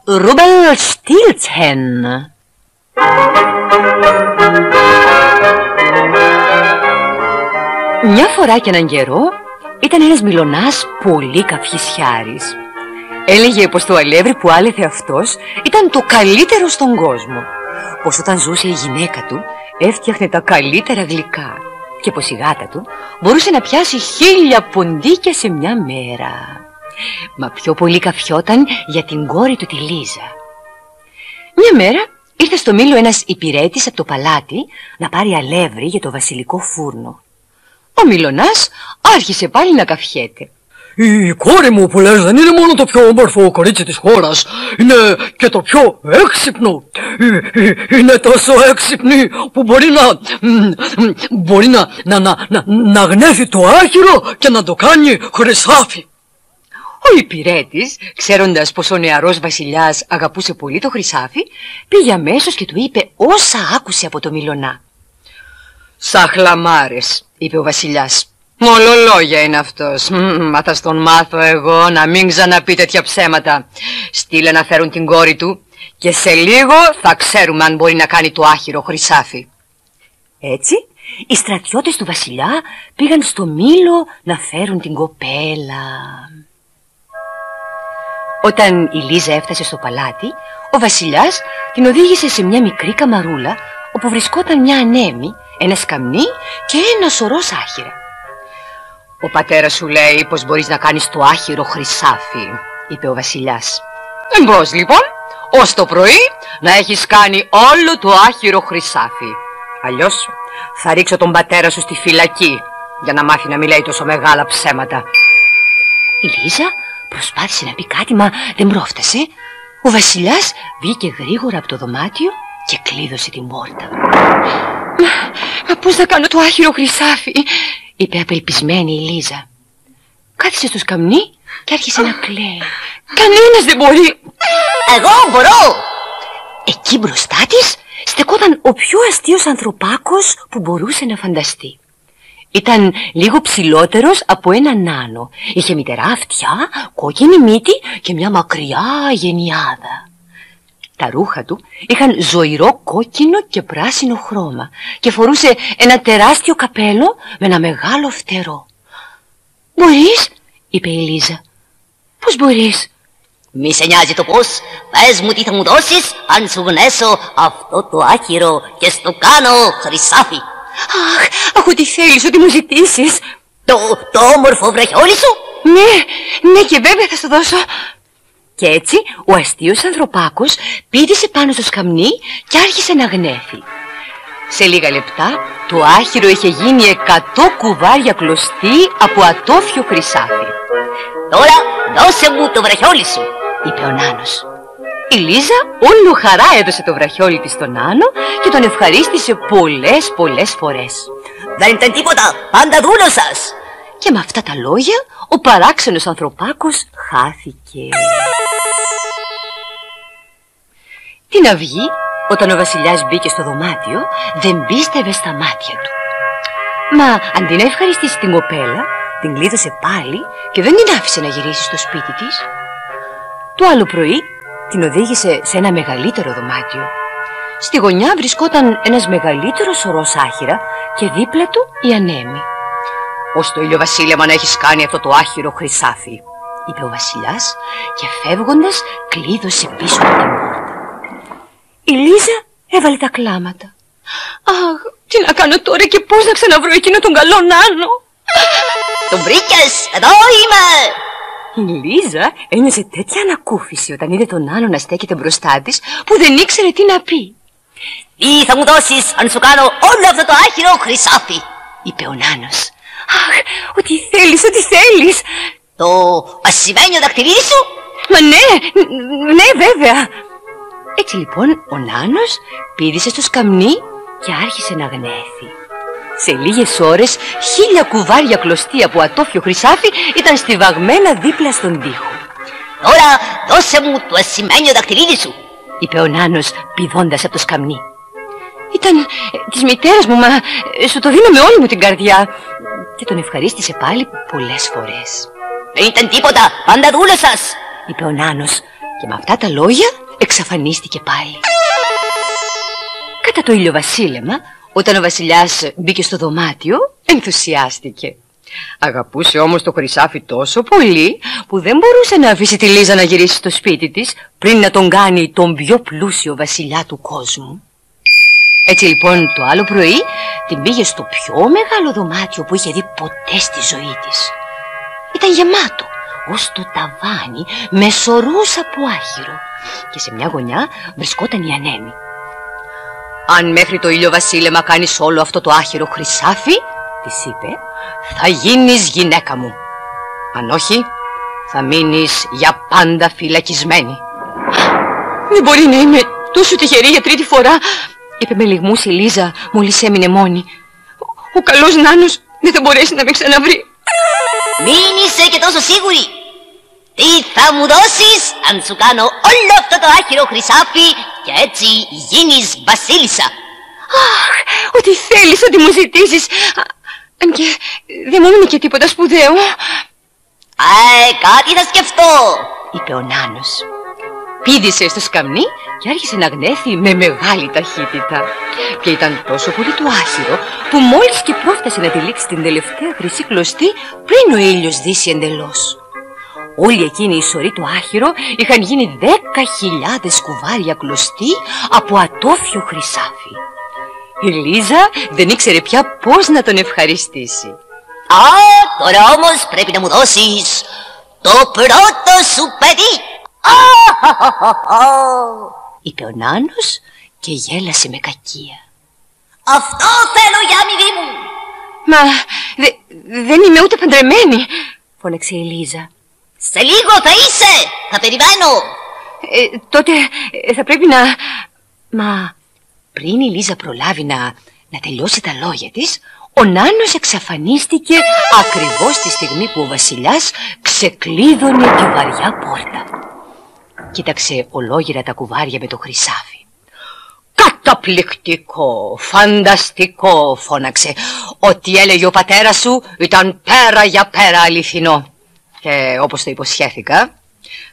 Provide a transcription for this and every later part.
Rumpelstiltskin. Μια φορά και έναν καιρό ήταν ένας μιλωνάς πολύ καυχησιάρης. Έλεγε πως το αλεύρι που άλεθε αυτός ήταν το καλύτερο στον κόσμο. Πως όταν ζούσε η γυναίκα του έφτιαχνε τα καλύτερα γλυκά. Και πως η γάτα του μπορούσε να πιάσει 1000 ποντίκια σε μια μέρα. Μα πιο πολύ καφιόταν για την κόρη του τη Λίζα. Μια μέρα ήρθε στο μήλο ένας υπηρέτης από το παλάτι να πάρει αλεύρι για το βασιλικό φούρνο. Ο μιλωνάς άρχισε πάλι να καφιέται. Η κόρη μου που λες δεν είναι μόνο το πιο όμορφο κορίτσι της χώρας, είναι και το πιο έξυπνο. Είναι τόσο έξυπνη που μπορεί να γνέφει το άχυρο και να το κάνει χρυσάφι. Ο υπηρέτης, ξέροντας πως ο νεαρός βασιλιάς αγαπούσε πολύ το χρυσάφι, πήγε αμέσως και του είπε όσα άκουσε από το μιλωνά. «Σαχλαμάρες», είπε ο βασιλιάς. «Μολολόγια είναι αυτός. Μα θα στον μάθω εγώ να μην ξαναπεί τέτοια ψέματα. Στείλε να φέρουν την κόρη του και σε λίγο θα ξέρουμε αν μπορεί να κάνει το άχυρο χρυσάφι». Έτσι, οι στρατιώτες του βασιλιά πήγαν στο μήλο να φέρουν την κοπέλα. Όταν η Λίζα έφτασε στο παλάτι, ο βασιλιάς την οδήγησε σε μια μικρή καμαρούλα όπου βρισκόταν μια ανέμη, ένα σκαμνί και ένα σωρό άχυρα. «Ο πατέρας σου λέει πως μπορείς να κάνεις το άχυρο χρυσάφι», είπε ο βασιλιάς. «Εμπρός λοιπόν, ως το πρωί να έχεις κάνει όλο το άχυρο χρυσάφι. Αλλιώς θα ρίξω τον πατέρα σου στη φυλακή για να μάθει να μιλάει τόσο μεγάλα ψέματα». Η Λίζα προσπάθησε να πει κάτι, μα δεν πρόφτασε. Ο βασιλιάς βγήκε γρήγορα από το δωμάτιο και κλείδωσε την πόρτα. «Μα πώς θα κάνω το άχυρο χρυσάφι», είπε απελπισμένη η Λίζα. Κάθισε στο σκαμνί και άρχισε να κλαίει. «Κανένας δεν μπορεί». «Εγώ μπορώ». Εκεί μπροστά της στεκόταν ο πιο αστείος ανθρωπάκος που μπορούσε να φανταστεί. Ήταν λίγο ψηλότερος από έναν άνω. Είχε μητερά αυτιά, κόκκινη μύτη και μια μακριά γενιάδα. Τα ρούχα του είχαν ζωηρό κόκκινο και πράσινο χρώμα και φορούσε ένα τεράστιο καπέλο με ένα μεγάλο φτερό. «Μπορείς?» είπε η Λίζα. «Πώς μπορείς?» «Μη σε νοιάζει το πώς. Πες μου τι θα μου δώσεις αν σου γνέσω αυτό το άχυρο και στο κάνω χρυσάφι». Αχ, ό,τι θέλεις, ό,τι μου ζητήσεις. Το όμορφο βραχιόλι σου? Ναι και βέβαια θα σου δώσω. Και έτσι ο αστείος ανθρωπάκος πήδησε πάνω στο σκαμνί και άρχισε να γνέφει. Σε λίγα λεπτά το άχυρο είχε γίνει 100 κουβάρια κλωστή από ατόφιο χρυσάφι. «Τώρα δώσε μου το βραχιόλι σου», είπε ο Νάνος. Η Λίζα όλο χαρά έδωσε το βραχιόλι της στον Νάνο και τον ευχαρίστησε πολλές φορές. «Δεν ήταν τίποτα, πάντα δούλωσας». Και με αυτά τα λόγια ο παράξενος ανθρωπάκος χάθηκε. Την αυγή, όταν ο βασιλιάς μπήκε στο δωμάτιο, δεν πίστευε στα μάτια του. Μα αντί να ευχαριστήσει την κοπέλα, την κλείδωσε πάλι και δεν την άφησε να γυρίσει στο σπίτι της. Το άλλο πρωί την οδήγησε σε ένα μεγαλύτερο δωμάτιο. Στη γωνιά βρισκόταν ένας μεγαλύτερος σωρός άχυρα και δίπλα του η ανέμη. «Ως το ηλιοβασίλεμα να έχεις κάνει αυτό το άχυρο χρυσάφι», είπε ο βασιλιάς και φεύγοντας κλείδωσε πίσω από την πόρτα. Η Λίζα έβαλε τα κλάματα. «Αχ, τι να κάνω τώρα και πώς να ξαναβρω εκείνο τον καλό Νάνο?» «Τον βρήκες, εδώ είμαι». Η Λίζα ένιωσε τέτοια ανακούφιση όταν είδε τον Νάνο να στέκεται μπροστά της που δεν ήξερε τι να πει. «Τι θα μου δώσεις αν σου κάνω όλο αυτό το άχυρο χρυσάφι?» είπε ο Νάνος. «Αχ, ό,τι θέλεις, ό,τι θέλεις». «Το ασημένιο δακτυλίδι σου?» «Μα ναι βέβαια». Έτσι λοιπόν ο Νάνος πήδησε στο σκαμνί και άρχισε να γνέφει. Σε λίγες ώρες 1000 κουβάρια κλωστή από ατόφιο χρυσάφι ήταν στιβαγμένα δίπλα στον τοίχο. «Τώρα δώσε μου το ασημένιο δακτυλίδι σου», είπε ο Νάνος πηδώντας από το σκαμνί. «Ήταν της μητέρας μου, μα σου το δίνω με όλη μου την καρδιά». Και τον ευχαρίστησε πάλι πολλές φορές. «Δεν ήταν τίποτα, πάντα δούλωσας», είπε ο Νάνος Και με αυτά τα λόγια εξαφανίστηκε πάλι. Κατά το ηλιοβασίλεμα, όταν ο βασιλιάς μπήκε στο δωμάτιο, ενθουσιάστηκε. Αγαπούσε όμως το Χρυσάφι τόσο πολύ που δεν μπορούσε να αφήσει τη Λίζα να γυρίσει στο σπίτι της πριν να τον κάνει τον πιο πλούσιο βασιλιά του κόσμου. Έτσι λοιπόν το άλλο πρωί την πήγε στο πιο μεγάλο δωμάτιο που είχε δει ποτέ στη ζωή της. Ήταν γεμάτο ως το ταβάνι με σωρούς από άχυρο και σε μια γωνιά βρισκόταν η ανέμη. «Αν μέχρι το ηλιοβασίλεμα κάνεις όλο αυτό το άχυρο χρυσάφι», της είπε, «θα γίνεις γυναίκα μου. Αν όχι, θα μείνεις για πάντα φυλακισμένη». «Δεν μπορεί να είμαι τόσο τυχερή για τρίτη φορά», είπε με λυγμούς η Λίζα μόλις έμεινε μόνη. «Ο καλός Νάνος δεν θα μπορέσει να με ξαναβρει». «Μην είσαι και τόσο σίγουρη. Τι θα μου δώσεις αν σου κάνω όλο αυτό το άχυρο χρυσάφι και έτσι γίνεις βασίλισσα?» «Αχ, ό,τι θέλεις, ό,τι μου ζητήσεις. Αν και δεν μου έμεινε και τίποτα σπουδαίο». Κάτι θα σκεφτώ», είπε ο Νάνος. Πήδησε στο σκαμνί και άρχισε να γνέφει με μεγάλη ταχύτητα. Και ήταν τόσο πολύ το άχυρο που μόλις και πρόφτασε να τυλίξει την τελευταία χρυσή κλωστή πριν ο ήλιος δύσει εντελώς. Όλη εκείνη η σωρή του άχυρο είχαν γίνει 10.000 κουβάρια κλωστή από ατόφιο χρυσάφι. Η Λίζα δεν ήξερε πια πώς να τον ευχαριστήσει. Τώρα όμως πρέπει να μου δώσεις το πρώτο σου παιδί», είπε ο Νάνος και γέλασε με κακία. «Αυτό θέλω για αμοιβή μου». «Μα δεν είμαι ούτε παντρεμένη», φώναξε η Λίζα. «Σε λίγο θα είσαι, θα περιμένω». «Τότε θα πρέπει να...» Μα πριν η Λίζα προλάβει να τελειώσει τα λόγια της, ο Νάνος εξαφανίστηκε ακριβώς τη στιγμή που ο βασιλιάς ξεκλείδωνε τη βαριά πόρτα. Κοίταξε ολόγυρα τα κουβάρια με το χρυσάφι. «Καταπληκτικό, φανταστικό», φώναξε. «Ό,τι έλεγε ο πατέρας σου ήταν πέρα για πέρα αληθινό. Και όπως το υποσχέθηκα,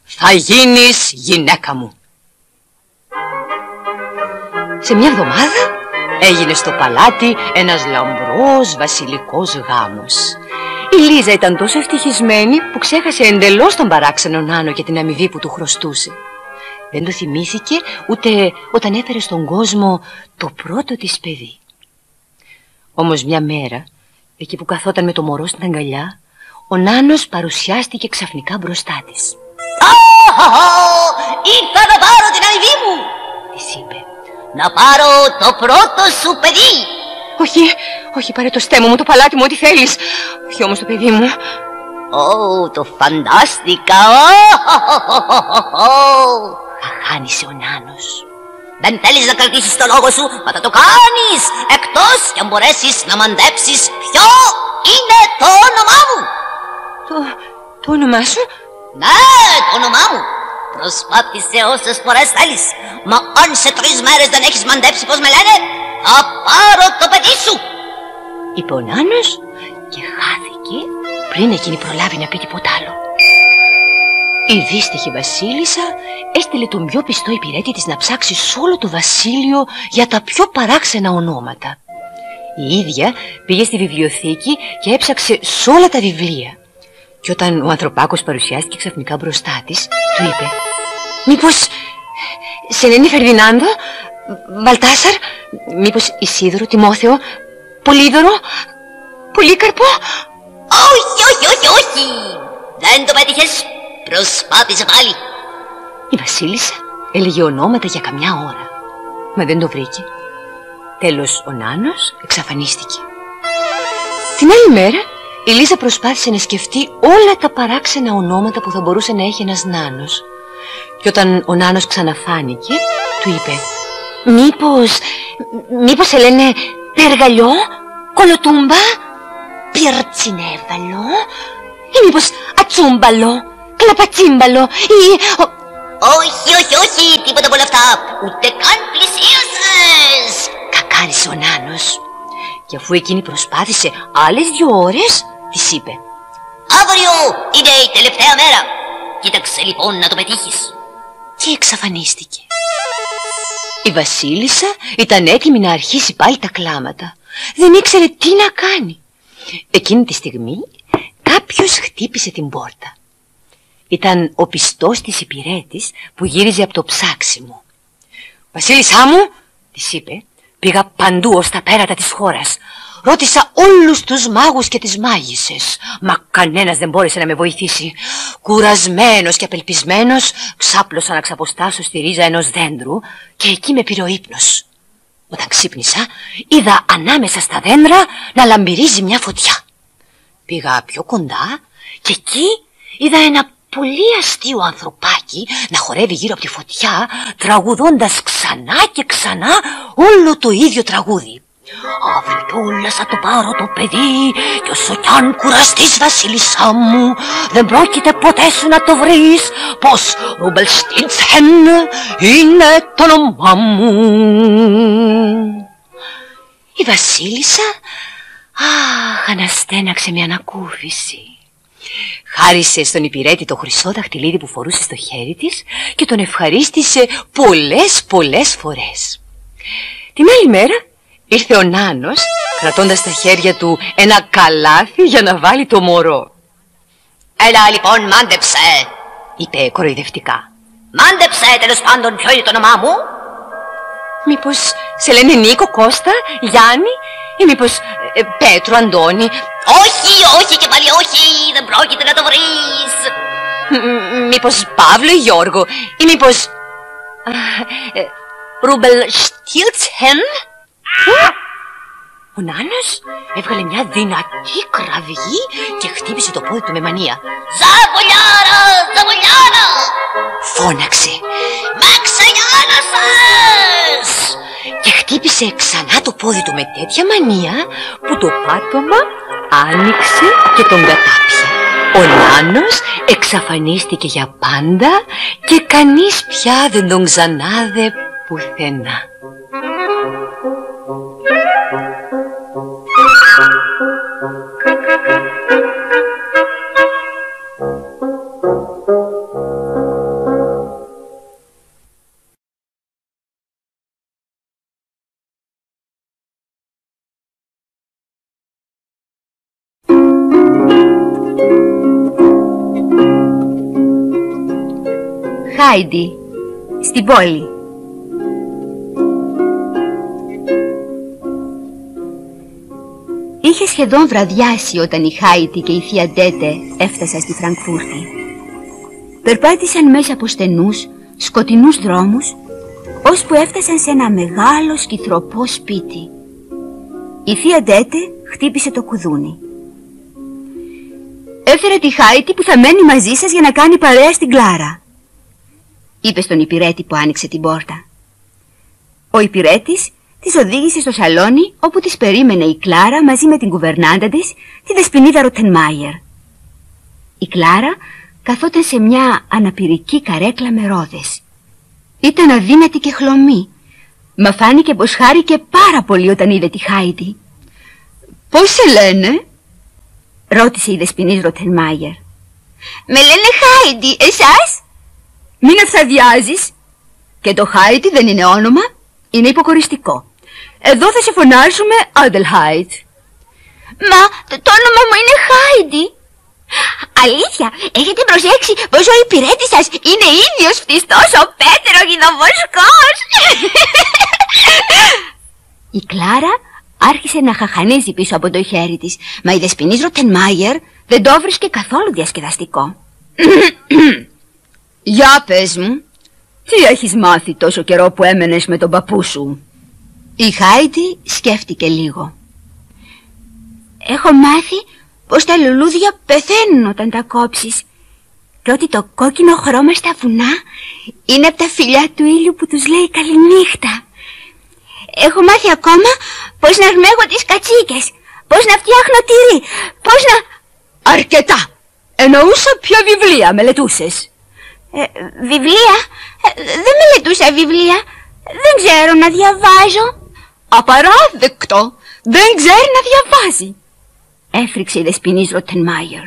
θα γίνεις γυναίκα μου». Σε μια εβδομάδα έγινε στο παλάτι ένας λαμπρός βασιλικός γάμος. Η Λίζα ήταν τόσο ευτυχισμένη που ξέχασε εντελώς τον παράξενο Νάνο και την αμοιβή που του χρωστούσε. Δεν το θυμήθηκε ούτε όταν έφερε στον κόσμο το πρώτο της παιδί. Όμως μια μέρα, εκεί που καθόταν με το μωρό στην αγκαλιά, ο Νάνος παρουσιάστηκε ξαφνικά μπροστά της. «Ήρθα να πάρω την αμοιβή μου», της είπε. «Να πάρω το πρώτο σου παιδί». Όχι, πάρε το στέμμα μου, το παλάτι μου, ό,τι θέλεις. Όχι όμως το παιδί μου». Το φαντάστηκα. Χαχάνισε ο Νάνος. «Δεν θέλεις να κρατήσεις το λόγο σου, μα θα το κάνεις, εκτός κι αν μπορέσεις να μαντέψεις ποιο είναι το όνομά μου». Το όνομά σου? «Ναι, το όνομά μου. Προσπάθησε όσες φορές θέλεις, μα αν σε 3 μέρες δεν έχεις μαντέψει πως με λένε, θα πάρω το παιδί σου», είπε ο Νάνος και χάθηκε πριν εκείνη προλάβει να πει τίποτα άλλο. Η δύστιχη βασίλισσα έστειλε τον πιο πιστό υπηρέτη της να ψάξει σε όλο το βασίλειο για τα πιο παράξενα ονόματα. Η ίδια πήγε στη βιβλιοθήκη και έψαξε σε όλα τα βιβλία. Και όταν ο ανθρωπάκος παρουσιάστηκε ξαφνικά μπροστά της, του είπε: «Μήπως σε λένε Φερδινάντο, Βαλτάσαρ, μήπως Ισίδωρο, Τιμόθεο, Πολύδωρο, Πολύκαρπο?» Όχι, δεν το πέτυχες. Προσπάθησε πάλι». Η βασίλισσα έλεγε ονόματα για καμιά ώρα, μα δεν το βρήκε. Τέλος ο Νάνος εξαφανίστηκε. Την άλλη μέρα η Λίζα προσπάθησε να σκεφτεί όλα τα παράξενα ονόματα που θα μπορούσε να έχει ένας Νάνος. Και όταν ο Νάνος ξαναφάνηκε, του είπε: Μήπως σε λένε Περγαλιό, Κολοτούμπα, Πιερτσινέβαλο, ή μήπως Ατσούμπαλο, Κλαπατσίμπαλο ή... Όχι, τίποτα από όλα αυτά. Ούτε καν πλησίασες. Κακάρισε ο Νάνος. Και αφού εκείνη προσπάθησε άλλες 2 ώρες, της είπε: Αύριο είναι η τελευταία μέρα. Κοίταξε λοιπόν να το πετύχεις. και εξαφανίστηκε. Η βασίλισσα ήταν έτοιμη να αρχίσει πάλι τα κλάματα. Δεν ήξερε τι να κάνει. Εκείνη τη στιγμή κάποιος χτύπησε την πόρτα. Ήταν ο πιστός της υπηρέτης που γύριζε από το ψάξιμο. «Βασίλισσά μου», της είπε, «πήγα παντού ως τα πέρατα της χώρας. Ρώτησα όλους τους μάγους και τις μάγισσες, μα κανένας δεν μπόρεσε να με βοηθήσει. Κουρασμένος και απελπισμένος, ξάπλωσα να ξαποστάσω στη ρίζα ενός δέντρου και εκεί με πήρε ο ύπνος. Όταν ξύπνησα, είδα ανάμεσα στα δέντρα να λαμπυρίζει μια φωτιά. Πήγα πιο κοντά και εκεί είδα ένα πολύ αστείο ανθρωπάκι να χορεύει γύρω από τη φωτιά, τραγουδώντας ξανά και ξανά όλο το ίδιο τραγούδι. «Αύριο κιόλας θα το πάρω το παιδί κι όσο κι αν κουραστείς, βασίλισσά μου, δεν πρόκειται ποτέ σου να το βρεις, πως Ρούμπελστίντσεν είναι το όνομά μου». Η βασίλισσα αναστέναξε με ανακούφιση. Χάρισε στον υπηρέτη το χρυσό δαχτυλίδι που φορούσε στο χέρι της και τον ευχαρίστησε πολλές φορές. Την άλλη μέρα ήρθε ο Νάνος κρατώντας στα χέρια του ένα καλάθι για να βάλει το μωρό. «Έλα λοιπόν, μάντεψε», είπε κοροϊδευτικά. «Μάντεψε τέλος πάντων ποιο είναι το όνομά μου». «Μήπως σε λένε Νίκο, Κώστα, Γιάννη ή μήπως Πέτρο, Αντώνη?» Όχι και πάλι όχι, δεν πρόκειται να το βρεις». «Μήπως Παύλο ή Γιώργο ή μήπως Ρούμπελστίντσεν?» Ο Νάνος έβγαλε μια δυνατή κραυγή και χτύπησε το πόδι του με μανία. «Ζαβολιάρα, ζαβολιάρα», φώναξε. «Με ξεγιάνασες». Και χτύπησε ξανά το πόδι του με τέτοια μανία που το πάτωμα άνοιξε και τον κατάπιε. Ο Νάνος εξαφανίστηκε για πάντα και κανείς πια δεν τον ξανάδε πουθενά. Χάιντι, στην πόλη. Είχε σχεδόν βραδιάσει όταν η Χάιντι και η θεία Ντέτε έφτασαν στη Φραγκφούρτη. Περπάτησαν μέσα από στενούς, σκοτεινούς δρόμους, ώσπου έφτασαν σε ένα μεγάλο σκυθροπό σπίτι. Η θεία Ντέτε χτύπησε το κουδούνι. «Έφερα τη Χάιντι που θα μένει μαζί σας για να κάνει παρέα στην Κλάρα», είπε στον υπηρέτη που άνοιξε την πόρτα. Ο υπηρέτης της οδήγησε στο σαλόνι όπου της περίμενε η Κλάρα μαζί με την κουβερνάντα της, τη δεσποινίδα Ροτενμάιερ. Η Κλάρα καθόταν σε μια αναπηρική καρέκλα με ρόδες. Ήταν αδύνατη και χλωμή, μα φάνηκε πως χάρηκε πάρα πολύ όταν είδε τη Χάιντι. «Πώς σε λένε?» ρώτησε η δεσποινής Ροτενμάιερ. «Με λένε Χάιντι, εσάς?» «Μην ευθαδιάζεις. Και το Χάιντι δεν είναι όνομα, είναι υποκοριστικό. Εδώ θα σε φωνάσουμε Άντελχάιτ». «Μα το όνομα μου είναι Χάιντι». «Αλήθεια, έχετε προσέξει πως ο υπηρέτης σας είναι ίδιος φτιστός ο Πέτρο Γιδοβοσκός?» Η Κλάρα άρχισε να χαχανίζει πίσω από το χέρι της, μα η δεσποινής Ροτενμάιερ δεν το βρίσκε καθόλου διασκεδαστικό. «Για πες μου, τι έχεις μάθει τόσο καιρό που έμενες με τον παππού σου?» Η Χάιντι σκέφτηκε λίγο. «Έχω μάθει πως τα λουλούδια πεθαίνουν όταν τα κόψεις και ότι το κόκκινο χρώμα στα βουνά είναι από τα φιλιά του ήλιου που τους λέει καληνύχτα. Έχω μάθει ακόμα πως να αρμέγω τις κατσίκες, πως να φτιάχνω τυρί, πως να...» «Αρκετά! Εννοούσα ποια βιβλία μελετούσες?» «Βιβλία? Δεν μελετούσα βιβλία. Δεν ξέρω να διαβάζω». «Απαράδεκτο! Δεν ξέρει να διαβάζει», έφρυξε η δεσποινής Ροτενμάιερ.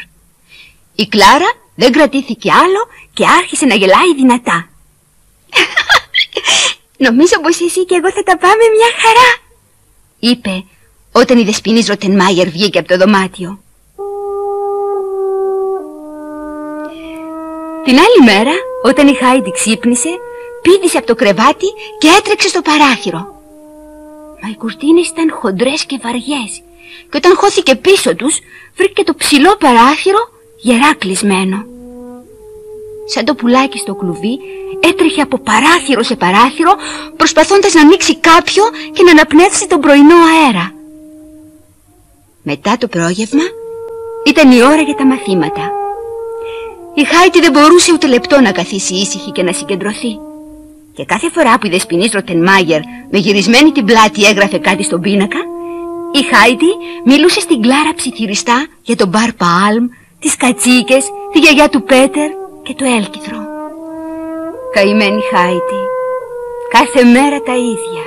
Η Κλάρα δεν κρατήθηκε άλλο και άρχισε να γελάει δυνατά. Νομίζω πως εσύ και εγώ θα τα πάμε μια χαρά, είπε όταν η Δεσποινής Ροτενμάιερ βγήκε από το δωμάτιο. Την άλλη μέρα, όταν η Χάιντι ξύπνησε, πήδησε από το κρεβάτι και έτρεξε στο παράθυρο. Μα οι κουρτίνες ήταν χοντρές και βαριές και όταν χώθηκε πίσω τους, βρήκε το ψηλό παράθυρο γερά κλεισμένο. Σαν το πουλάκι στο κλουβί, έτρεχε από παράθυρο σε παράθυρο, προσπαθώντας να ανοίξει κάποιο και να αναπνεύσει τον πρωινό αέρα. Μετά το πρόγευμα, ήταν η ώρα για τα μαθήματα. Η Χάιντι δεν μπορούσε ούτε λεπτό να καθίσει ήσυχη και να συγκεντρωθεί. Και κάθε φορά που η Δεσποινής Ροτενμάιερ με γυρισμένη την πλάτη έγραφε κάτι στον πίνακα, η Χάιντι μιλούσε στην Κλάρα ψιθυριστά για τον Μπαρ Παάλμ, τις κατσίκες, τη γιαγιά του Πέτερ και το έλκυθρο. Καημένη Χάιντι, κάθε μέρα τα ίδια.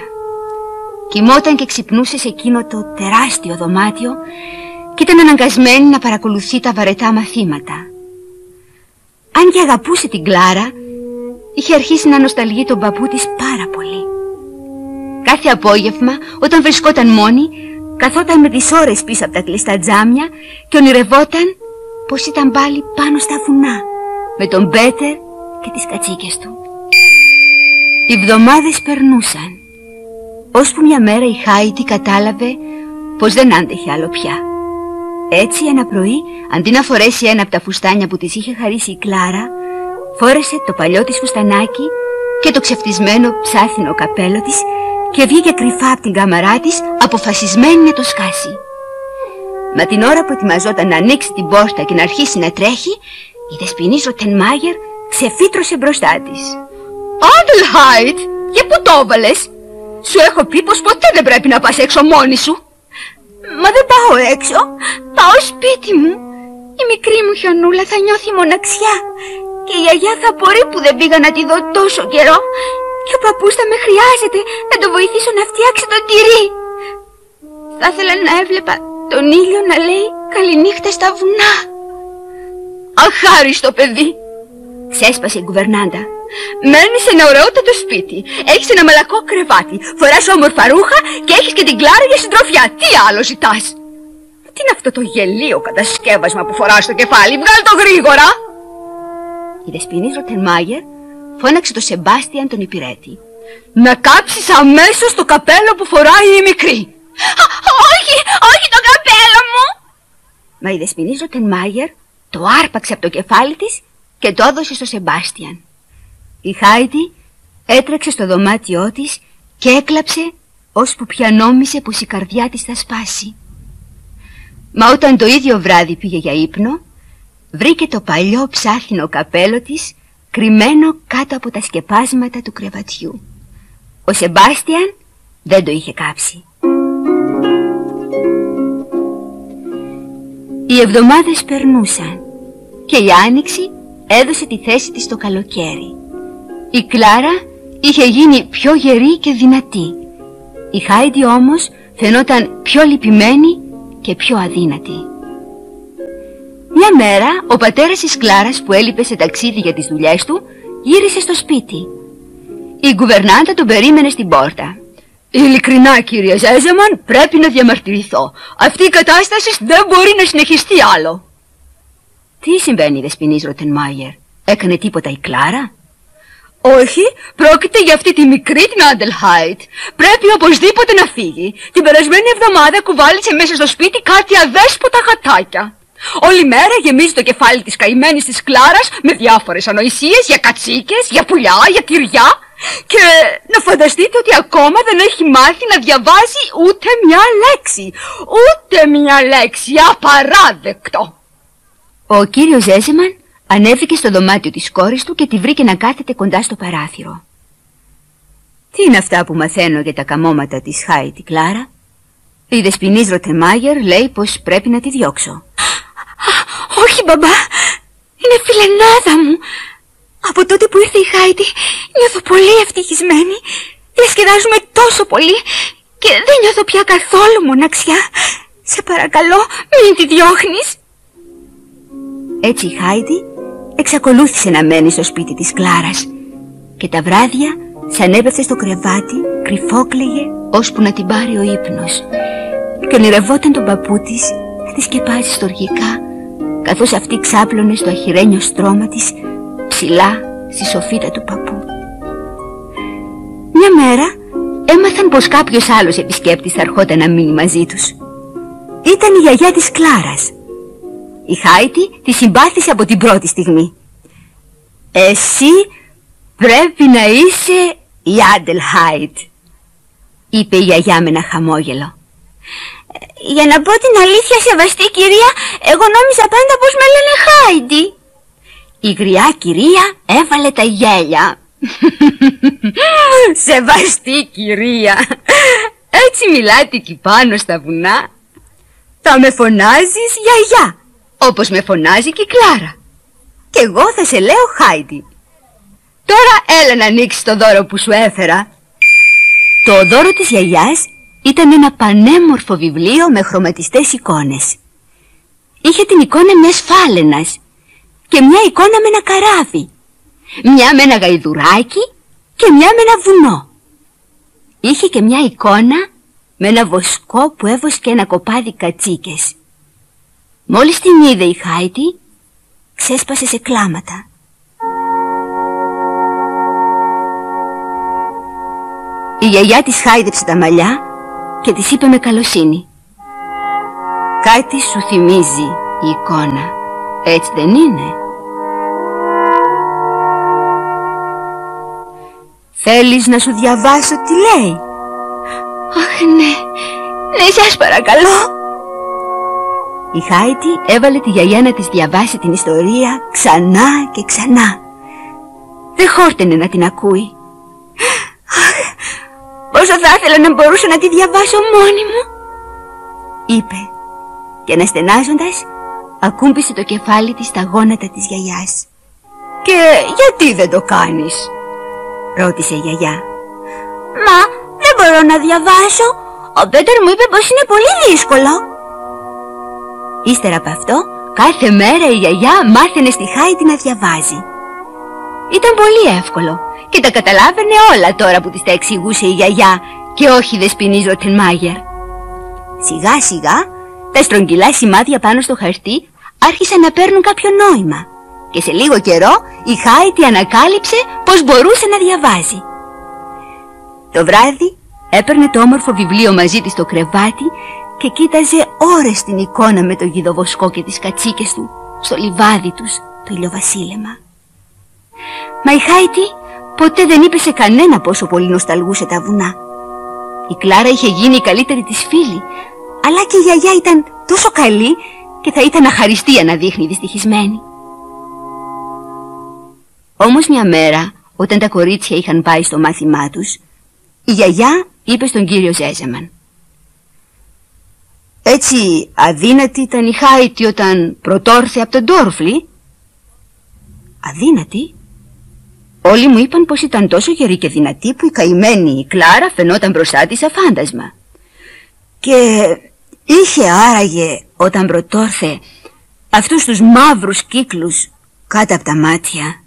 Κοιμόταν και ξυπνούσε σε εκείνο το τεράστιο δωμάτιο και ήταν αναγκασμένη να παρακολουθεί τα βαρετά μαθήματα. Αν και αγαπούσε την Κλάρα, είχε αρχίσει να νοσταλγεί τον παππού της πάρα πολύ. Κάθε απόγευμα, όταν βρισκόταν μόνη, καθόταν με τις ώρες πίσω από τα κλειστά τζάμια και ονειρευόταν πως ήταν πάλι πάνω στα βουνά με τον Πέτερ και τις κατσίκες του. Οι εβδομάδες περνούσαν, ώσπου μια μέρα η Χάιντι κατάλαβε πως δεν άντεχε άλλο πια. Έτσι ένα πρωί, αντί να φορέσει ένα από τα φουστάνια που της είχε χαρίσει η Κλάρα, φόρεσε το παλιό της φουστανάκι και το ξεφτισμένο ψάθινο καπέλο της και βγήκε κρυφά από την κάμαρά της, αποφασισμένη να το σκάσει. Μα την ώρα που ετοιμαζόταν να ανοίξει την πόρτα και να αρχίσει να τρέχει, η Δεσποινής Ροτενμάιερ ξεφύτρωσε μπροστά της. «Άντελχάιντ, για πού το έβαλες? Σου έχω πει πως ποτέ δεν πρέπει να πας έξω μόνη σου». «Μα δεν πάω έξω, πάω σπίτι μου. Η μικρή μου Χιονούλα θα νιώθει μοναξιά και η γιαγιά θα απορεί που δεν πήγα να τη δω τόσο καιρό και ο παππούς θα με χρειάζεται να το βοηθήσω να φτιάξει το τυρί. Θα ήθελα να έβλεπα τον ήλιο να λέει καληνύχτα στα βουνά». «Αχάριστο παιδί», ξέσπασε η γκουβερνάντα. «Μένεις σε ένα ωραιότατο σπίτι, έχεις ένα μαλακό κρεβάτι, φοράς όμορφα ρούχα και έχεις και την Κλάρα για συντροφιά. Τι άλλο ζητάς?» «Τι είναι αυτό το γελίο κατασκεύασμα που φοράς στο κεφάλι? Βγάλ' το γρήγορα!» Η Δεσποινής Ροτενμάιερ φώναξε τον Σεμπάστιαν τον υπηρέτη. «Να κάψεις αμέσως το καπέλο που φοράει η μικρή». «Όχι, όχι το καπέλο μου!» Μα η Δεσποινής Ροτενμάιερ το άρπαξε από το κεφάλι της και το έδωσε στο Σεμπάστιαν. Η Χάιντι έτρεξε στο δωμάτιό της και έκλαψε ώσπου πια νόμισε πως η καρδιά της θα σπάσει. Μα όταν το ίδιο βράδυ πήγε για ύπνο, βρήκε το παλιό ψάθινο καπέλο της κρυμμένο κάτω από τα σκεπάσματα του κρεβατιού. Ο Σεμπάστιαν δεν το είχε κάψει. Οι εβδομάδες περνούσαν και η άνοιξη έδωσε τη θέση της στο καλοκαίρι. Η Κλάρα είχε γίνει πιο γερή και δυνατή. Η Χάιντι όμως φαινόταν πιο λυπημένη και πιο αδύνατη. Μια μέρα ο πατέρας της Κλάρας, που έλειπε σε ταξίδι για τις δουλειές του, γύρισε στο σπίτι. Η γκουβερνάντα τον περίμενε στην πόρτα. «Ειλικρινά, κύριε Ζέζεμαν, πρέπει να διαμαρτυρηθώ. Αυτή η κατάσταση δεν μπορεί να συνεχιστεί άλλο». «Τι συμβαίνει, Δεσποινής Ροτενμάιερ? Έκανε τίποτα η Κλάρα?» «Όχι, πρόκειται για αυτή τη μικρή την Άντελχάιντ. Πρέπει οπωσδήποτε να φύγει. Την περασμένη εβδομάδα κουβάλισε μέσα στο σπίτι κάτι αδέσποτα γατάκια. Όλη μέρα γεμίζει το κεφάλι της καημένης της Κλάρας με διάφορες ανοησίες για κατσίκες, για πουλιά, για τυριά. Και να φανταστείτε ότι ακόμα δεν έχει μάθει να διαβάζει ούτε μια λέξη. Ούτε μια λέξη. Απαράδεκτο». Ο κύριος Ζέζεμαν ανέβηκε στο δωμάτιο της κόρης του και τη βρήκε να κάθεται κοντά στο παράθυρο. «Τι είναι αυτά που μαθαίνω για τα καμώματα της Χάιντι, Κλάρα? Η Δεσποινής Ροτενμάιερ λέει πως πρέπει να τη διώξω». «Όχι, μπαμπά, είναι φιλενάδα μου. Από τότε που ήρθε η Χάιντι νιώθω πολύ ευτυχισμένη. Διασκεδάζουμε τόσο πολύ και δεν νιώθω πια καθόλου μοναξιά. Σε παρακαλώ, μην τη διώχνεις». Έτσι η Χάιντι εξακολούθησε να μένει στο σπίτι της Κλάρας και τα βράδια σαν έπεφτε στο κρεβάτι, κρυφόκλαιγε ώσπου να την πάρει ο ύπνος και ονειρευόταν τον παππού της να τη σκεπάζει στοργικά, καθώς αυτή ξάπλωνε στο αχυρένιο στρώμα της ψηλά στη σοφίτα του παππού. Μια μέρα έμαθαν πως κάποιος άλλος επισκέπτης θα ερχόταν να μείνει μαζί τους. Ήταν η γιαγιά της Κλάρας. Η Χάιτι τη συμπάθησε από την πρώτη στιγμή. «Εσύ πρέπει να είσαι η Άντελχάιτ», είπε η γιαγιά με ένα χαμόγελο. «Για να πω την αλήθεια, σεβαστή κυρία, εγώ νόμιζα πάντα πως με λένε Χάιντι». Η γριά κυρία έβαλε τα γέλια. «Σεβαστή κυρία, έτσι μιλάτε εκεί πάνω στα βουνά? Θα με φωνάζεις γιαγιά, όπως με φωνάζει και η Κλάρα. Και εγώ θα σε λέω Χάιντι. Τώρα έλα να ανοίξεις το δώρο που σου έφερα». Το δώρο της γιαγιάς ήταν ένα πανέμορφο βιβλίο με χρωματιστές εικόνες. Είχε την εικόνα μιας φάλαινας και μια εικόνα με ένα καράβι, μια με ένα γαϊδουράκι και μια με ένα βουνό. Είχε και μια εικόνα με ένα βοσκό που έβοσκε ένα κοπάδι κατσίκες. Μόλις την είδε η Χάιτι, ξέσπασε σε κλάματα. Η γιαγιά της χάιδεψε τα μαλλιά και της είπε με καλοσύνη: «Κάτι σου θυμίζει η εικόνα, έτσι δεν είναι? Θέλεις να σου διαβάσω τι λέει?» «Αχ, ναι, σας παρακαλώ». Η Χάιτι έβαλε τη γιαγιά να της διαβάσει την ιστορία ξανά και ξανά. Δεν χόρτενε να την ακούει. «Αχ, πόσο θα ήθελα να μπορούσα να τη διαβάσω μόνη μου», είπε, και αναστενάζοντας ακούμπησε το κεφάλι της στα γόνατα της γιαγιάς. «Και γιατί δεν το κάνεις?» ρώτησε η γιαγιά. «Μα δεν μπορώ να διαβάσω. Ο Πέτερ μου είπε πως είναι πολύ δύσκολο». Ύστερα από αυτό, κάθε μέρα η γιαγιά μάθαινε στη Χάιτι να διαβάζει. Ήταν πολύ εύκολο και τα καταλάβαινε όλα τώρα που της τα εξηγούσε η γιαγιά και όχι η δεσποινής Ροτενμάγερ. Σιγά σιγά τα στρογγυλά σημάδια πάνω στο χαρτί άρχισαν να παίρνουν κάποιο νόημα και σε λίγο καιρό η Χάιτι ανακάλυψε πως μπορούσε να διαβάζει. Το βράδυ έπαιρνε το όμορφο βιβλίο μαζί της στο κρεβάτι και κοίταζε ώρες την εικόνα με το γιδοβοσκό και τις κατσίκες του στο λιβάδι τους το ηλιοβασίλεμα. Μα η Χάιτι ποτέ δεν είπε σε κανένα πόσο πολύ νοσταλγούσε τα βουνά. Η Κλάρα είχε γίνει η καλύτερη της φίλη, αλλά και η γιαγιά ήταν τόσο καλή και θα ήταν αχαριστία να δείχνει δυστυχισμένη. Όμως μια μέρα, όταν τα κορίτσια είχαν πάει στο μάθημά τους, η γιαγιά είπε στον κύριο Ζέζεμαν: «Έτσι αδύνατη ήταν η Χάιτι όταν πρωτόρθε από τον Ντόρφλι?» «Αδύνατη? Όλοι μου είπαν πως ήταν τόσο γερή και δυνατή που η καημένη η Κλάρα φαινόταν μπροστά της σαν φάντασμα. Και είχε άραγε όταν πρωτόρθε αυτούς τους μαύρους κύκλους κάτω από τα μάτια?»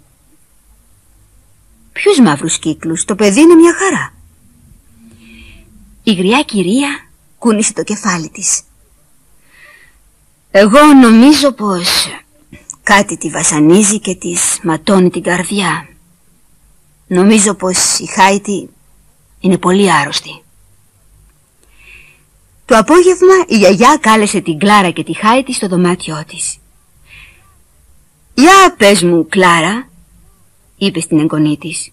«Ποιους μαύρους κύκλους? Το παιδί είναι μια χαρά». Η γριά κυρία κούνησε το κεφάλι της. «Εγώ νομίζω πως κάτι τη βασανίζει και της ματώνει την καρδιά. Νομίζω πως η Χάιτι είναι πολύ άρρωστη». Το απόγευμα η γιαγιά κάλεσε την Κλάρα και τη Χάιτι στο δωμάτιό της. «Για πες μου, Κλάρα», είπε στην εγγονή της,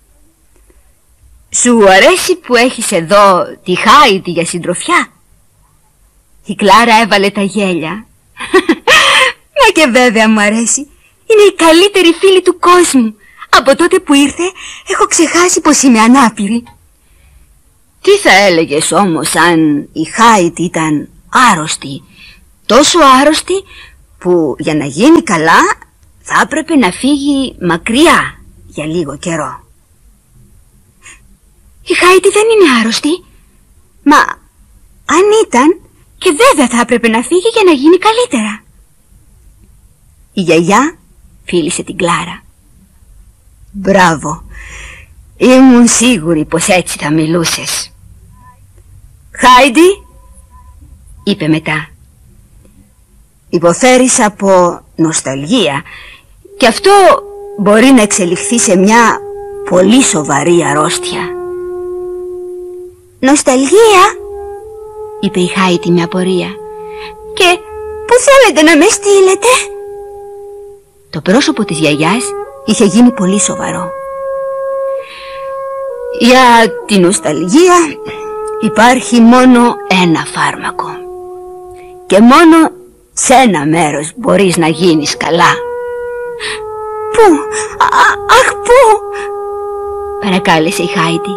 «σου αρέσει που έχεις εδώ τη Χάιτι για συντροφιά?» Η Κλάρα έβαλε τα γέλια. «Μα και βέβαια μου αρέσει. Είναι η καλύτερη φίλη του κόσμου. Από τότε που ήρθε έχω ξεχάσει πως είμαι ανάπηρη». «Τι θα έλεγες όμως αν η Χάιτι ήταν άρρωστη, τόσο άρρωστη που για να γίνει καλά θα έπρεπε να φύγει μακριά για λίγο καιρό?» «Η Χάιτι δεν είναι άρρωστη. Μα αν ήταν, και βέβαια θα έπρεπε να φύγει για να γίνει καλύτερα». Η γιαγιά φίλησε την Κλάρα. «Μπράβο. Ήμουν σίγουρη πως έτσι θα μιλούσες. Χάιντι, είπε μετά, υποφέρεις από νοσταλγία και αυτό μπορεί να εξελιχθεί σε μια πολύ σοβαρή αρρώστια. Νοσταλγία, είπε η Χάιντι με απορία. Και πού θέλετε να με στείλετε? Το πρόσωπο της γιαγιάς είχε γίνει πολύ σοβαρό. Για την νοσταλγία υπάρχει μόνο ένα φάρμακο. Και μόνο σε ένα μέρος μπορείς να γίνεις καλά. Πού? Αχ, πού? Παρακάλεσε η Χάιντι.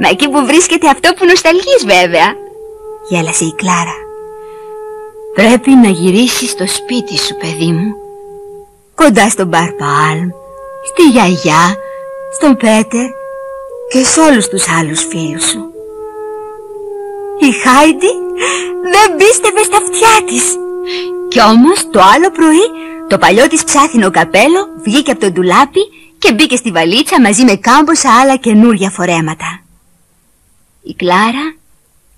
Μα εκεί που βρίσκεται αυτό που νοσταλγείς βέβαια, γέλασε η Κλάρα. Πρέπει να γυρίσεις στο σπίτι σου, παιδί μου, κοντά στον Μπαρ Παλμ, στη γιαγιά, στον Πέτερ και σε όλους τους άλλους φίλους σου. Η Χάιντι δεν πίστευε στα αυτιά της. Κι όμως το άλλο πρωί το παλιό της ψάθινο καπέλο βγήκε από το ντουλάπι και μπήκε στη βαλίτσα μαζί με κάμποσα άλλα καινούρια φορέματα. Η Κλάρα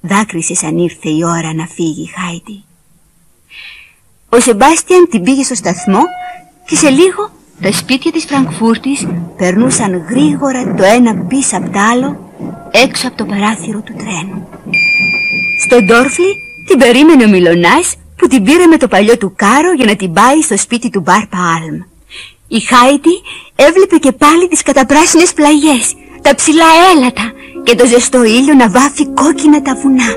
δάκρυσε σαν ήρθε η ώρα να φύγει η Χάιντι. Ο Σεμπάστιαν την πήγε στο σταθμό και σε λίγο τα σπίτια της Φραγκφούρτης περνούσαν γρήγορα το ένα πίσω απ' το άλλο έξω από το παράθυρο του τρένου. Στον Ντόρφλι την περίμενε ο Μιλονάς που την πήρε με το παλιό του κάρο για να την πάει στο σπίτι του Μπαρ Παλμ. Η Χάιντι έβλεπε και πάλι τις καταπράσινες πλαγιές, τα ψηλά έλατα και το ζεστό ήλιο να βάφει κόκκινα τα βουνά.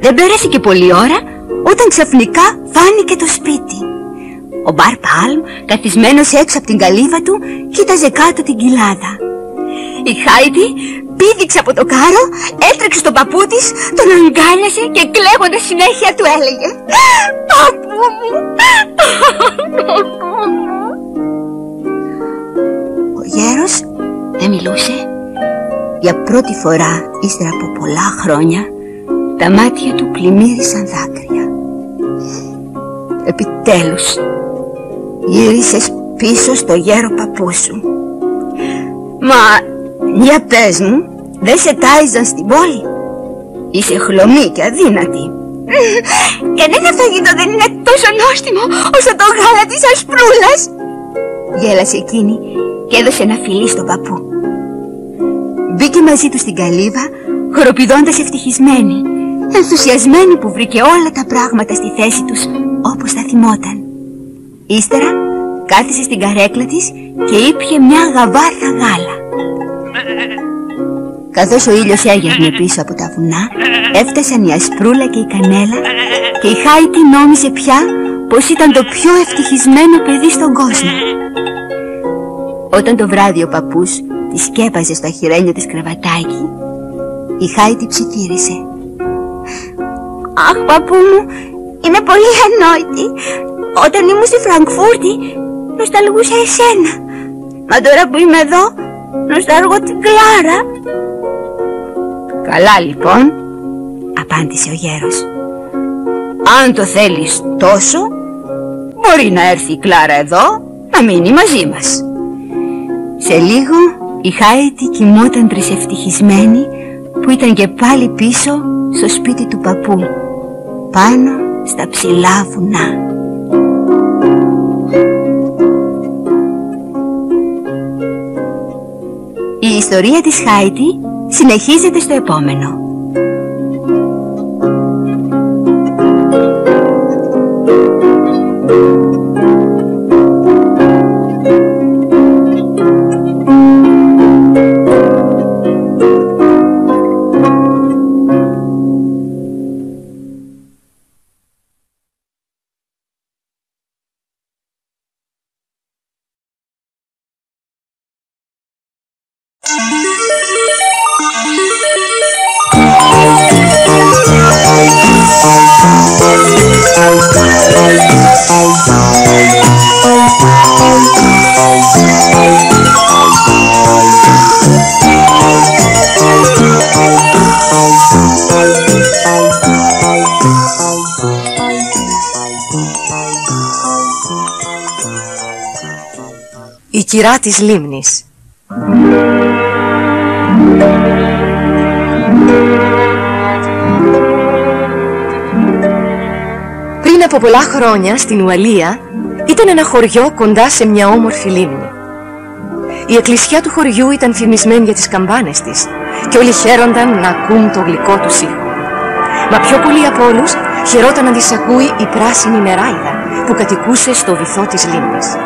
Δεν πέρασε και πολλή ώρα όταν ξαφνικά φάνηκε το σπίτι. Ο Μπαρ Παλμ, καθισμένος έξω από την καλύβα του, κοίταζε κάτω την κοιλάδα. Η Χάιντι πήδηξε από το κάρο, έτρεξε στον παππού της, τον αγκάλιασε και κλαίγοντας συνέχεια του έλεγε «Παππού μου, παππού μου». Ο γέρος δεν μιλούσε. Για πρώτη φορά, ύστερα από πολλά χρόνια, τα μάτια του πλημμύρισαν δάκρυα. «Επιτέλους, γύρισες πίσω στο γέρο παππού σου. Μα, για πες μου, δεν σε τάιζαν στην πόλη? Είσαι χλωμή και αδύνατη. Κανένα φαγητό δεν είναι τόσο νόστιμο όσο το γάλα της ασπρούλας», γέλασε εκείνη και έδωσε ένα φιλί στον παππού. Μπήκε μαζί του στην καλύβα, χοροπηδώντας ευτυχισμένη, ενθουσιασμένη που βρήκε όλα τα πράγματα στη θέση τους όπως τα θυμόταν. Ύστερα κάθισε στην καρέκλα της και ήπιε μια γαβάθα γάλα. Καθώς ο ήλιος έγερνε πίσω από τα βουνά, έφτασαν η ασπρούλα και η κανέλα και η Χάιντι νόμιζε πια πως ήταν το πιο ευτυχισμένο παιδί στον κόσμο. Όταν το βράδυ ο παππούς τη σκέπαζε στο αχιρένιο της κρεβατάκι, η Χάιντι ψιθύρισε. «Αχ, παππού μου, είμαι πολύ ανόητη. Όταν ήμουν στη Φραγκφούρτη νοσταλγούσα εσένα. Μα τώρα που είμαι εδώ νοσταλγώ την Κλάρα». «Καλά λοιπόν», απάντησε ο γέρος. «Αν το θέλεις τόσο, μπορεί να έρθει η Κλάρα εδώ να μείνει μαζί μας». Σε λίγο η Χάιντι κοιμόταν τρισευτυχισμένη που ήταν και πάλι πίσω στο σπίτι του παππού, πάνω στα ψηλά βουνά. Η ιστορία της Χάιντι συνεχίζεται στο επόμενο. Η κυρά της λίμνης, Πριν από πολλά χρόνια στην Ουαλία ήταν ένα χωριό κοντά σε μια όμορφη λίμνη. Η εκκλησιά του χωριού ήταν φημισμένη για τις καμπάνες της και όλοι χαίρονταν να ακούν το γλυκό του ήχο. Μα πιο πολύ από όλους χαιρόταν να τις ακούει η πράσινη νεράιδα που κατοικούσε στο βυθό της λίμνης.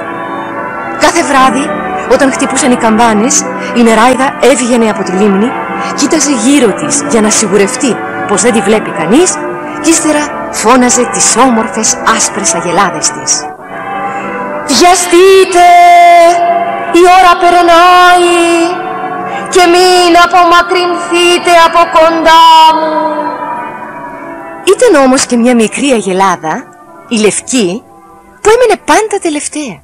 Κάθε βράδυ όταν χτυπούσαν οι καμπάνες, η νεράιδα έβγαινε από τη λίμνη, κοίταζε γύρω της για να σιγουρευτεί πως δεν τη βλέπει κανείς και ύστερα φώναζε τις όμορφες άσπρες αγελάδες της. «Βιαστείτε, η ώρα περνάει και μην απομακρυνθείτε από κοντά μου». Ήταν όμως και μια μικρή αγελάδα, η λευκή, που έμενε πάντα τελευταία.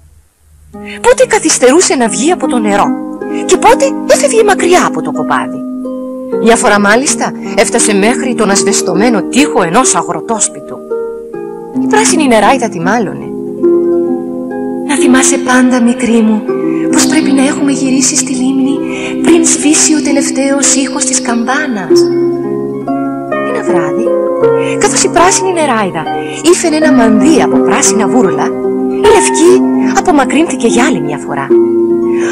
Πότε καθυστερούσε να βγει από το νερό και πότε έφευγε μακριά από το κοπάδι. Μια φορά μάλιστα έφτασε μέχρι τον ασβεστομένο τοίχο ενός αγροτόσπιτου. Η πράσινη νεράιδα τη μάλωνε. «Να θυμάσαι πάντα, μικρή μου, πως πρέπει να έχουμε γυρίσει στη λίμνη πριν σβήσει ο τελευταίος ήχος της καμπάνας». Ένα βράδυ, καθώς η πράσινη νεράιδα ήφαινε ένα μανδύ από πράσινα βούρλα, η λευκή απομακρύνθηκε για άλλη μια φορά.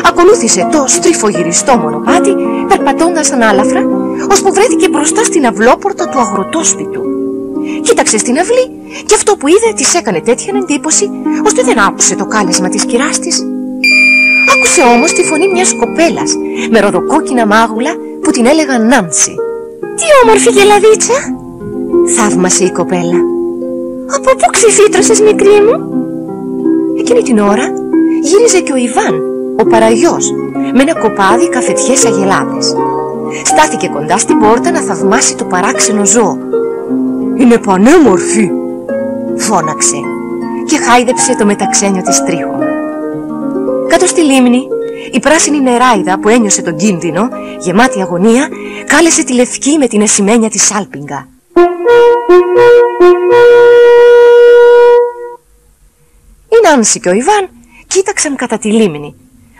Ακολούθησε το στριφογυριστό μονοπάτι, περπατώντας ανάλαφρα, ώσπου βρέθηκε μπροστά στην αυλόπορτα του αγροτόσπιτου. Κοίταξε στην αυλή και αυτό που είδε της έκανε τέτοια εντύπωση, ώστε δεν άκουσε το κάλεσμα της κυράς της. Άκουσε όμως τη φωνή μιας κοπέλας με ροδοκόκκινα μάγουλα που την έλεγαν Νάνση. «Τι όμορφη γελαδίτσα!» θαύμασε η κοπέλα. «Από πού ξεφύτρωσες, μικρή μου?» Εκείνη την ώρα γύριζε και ο Ιβάν, ο παραγιός, με ένα κοπάδι καφετιές αγελάδες. Στάθηκε κοντά στην πόρτα να θαυμάσει το παράξενο ζώο. «Είναι πανέμορφη!» φώναξε και χάιδεψε το μεταξένιο της τρίχωμα. Κάτω στη λίμνη, η πράσινη νεράιδα που ένιωσε τον κίνδυνο, γεμάτη αγωνία, κάλεσε τη λευκή με την ασημένια της σάλπιγγα. Η Νάνση και ο Ιβάν κοίταξαν κατά τη λίμνη,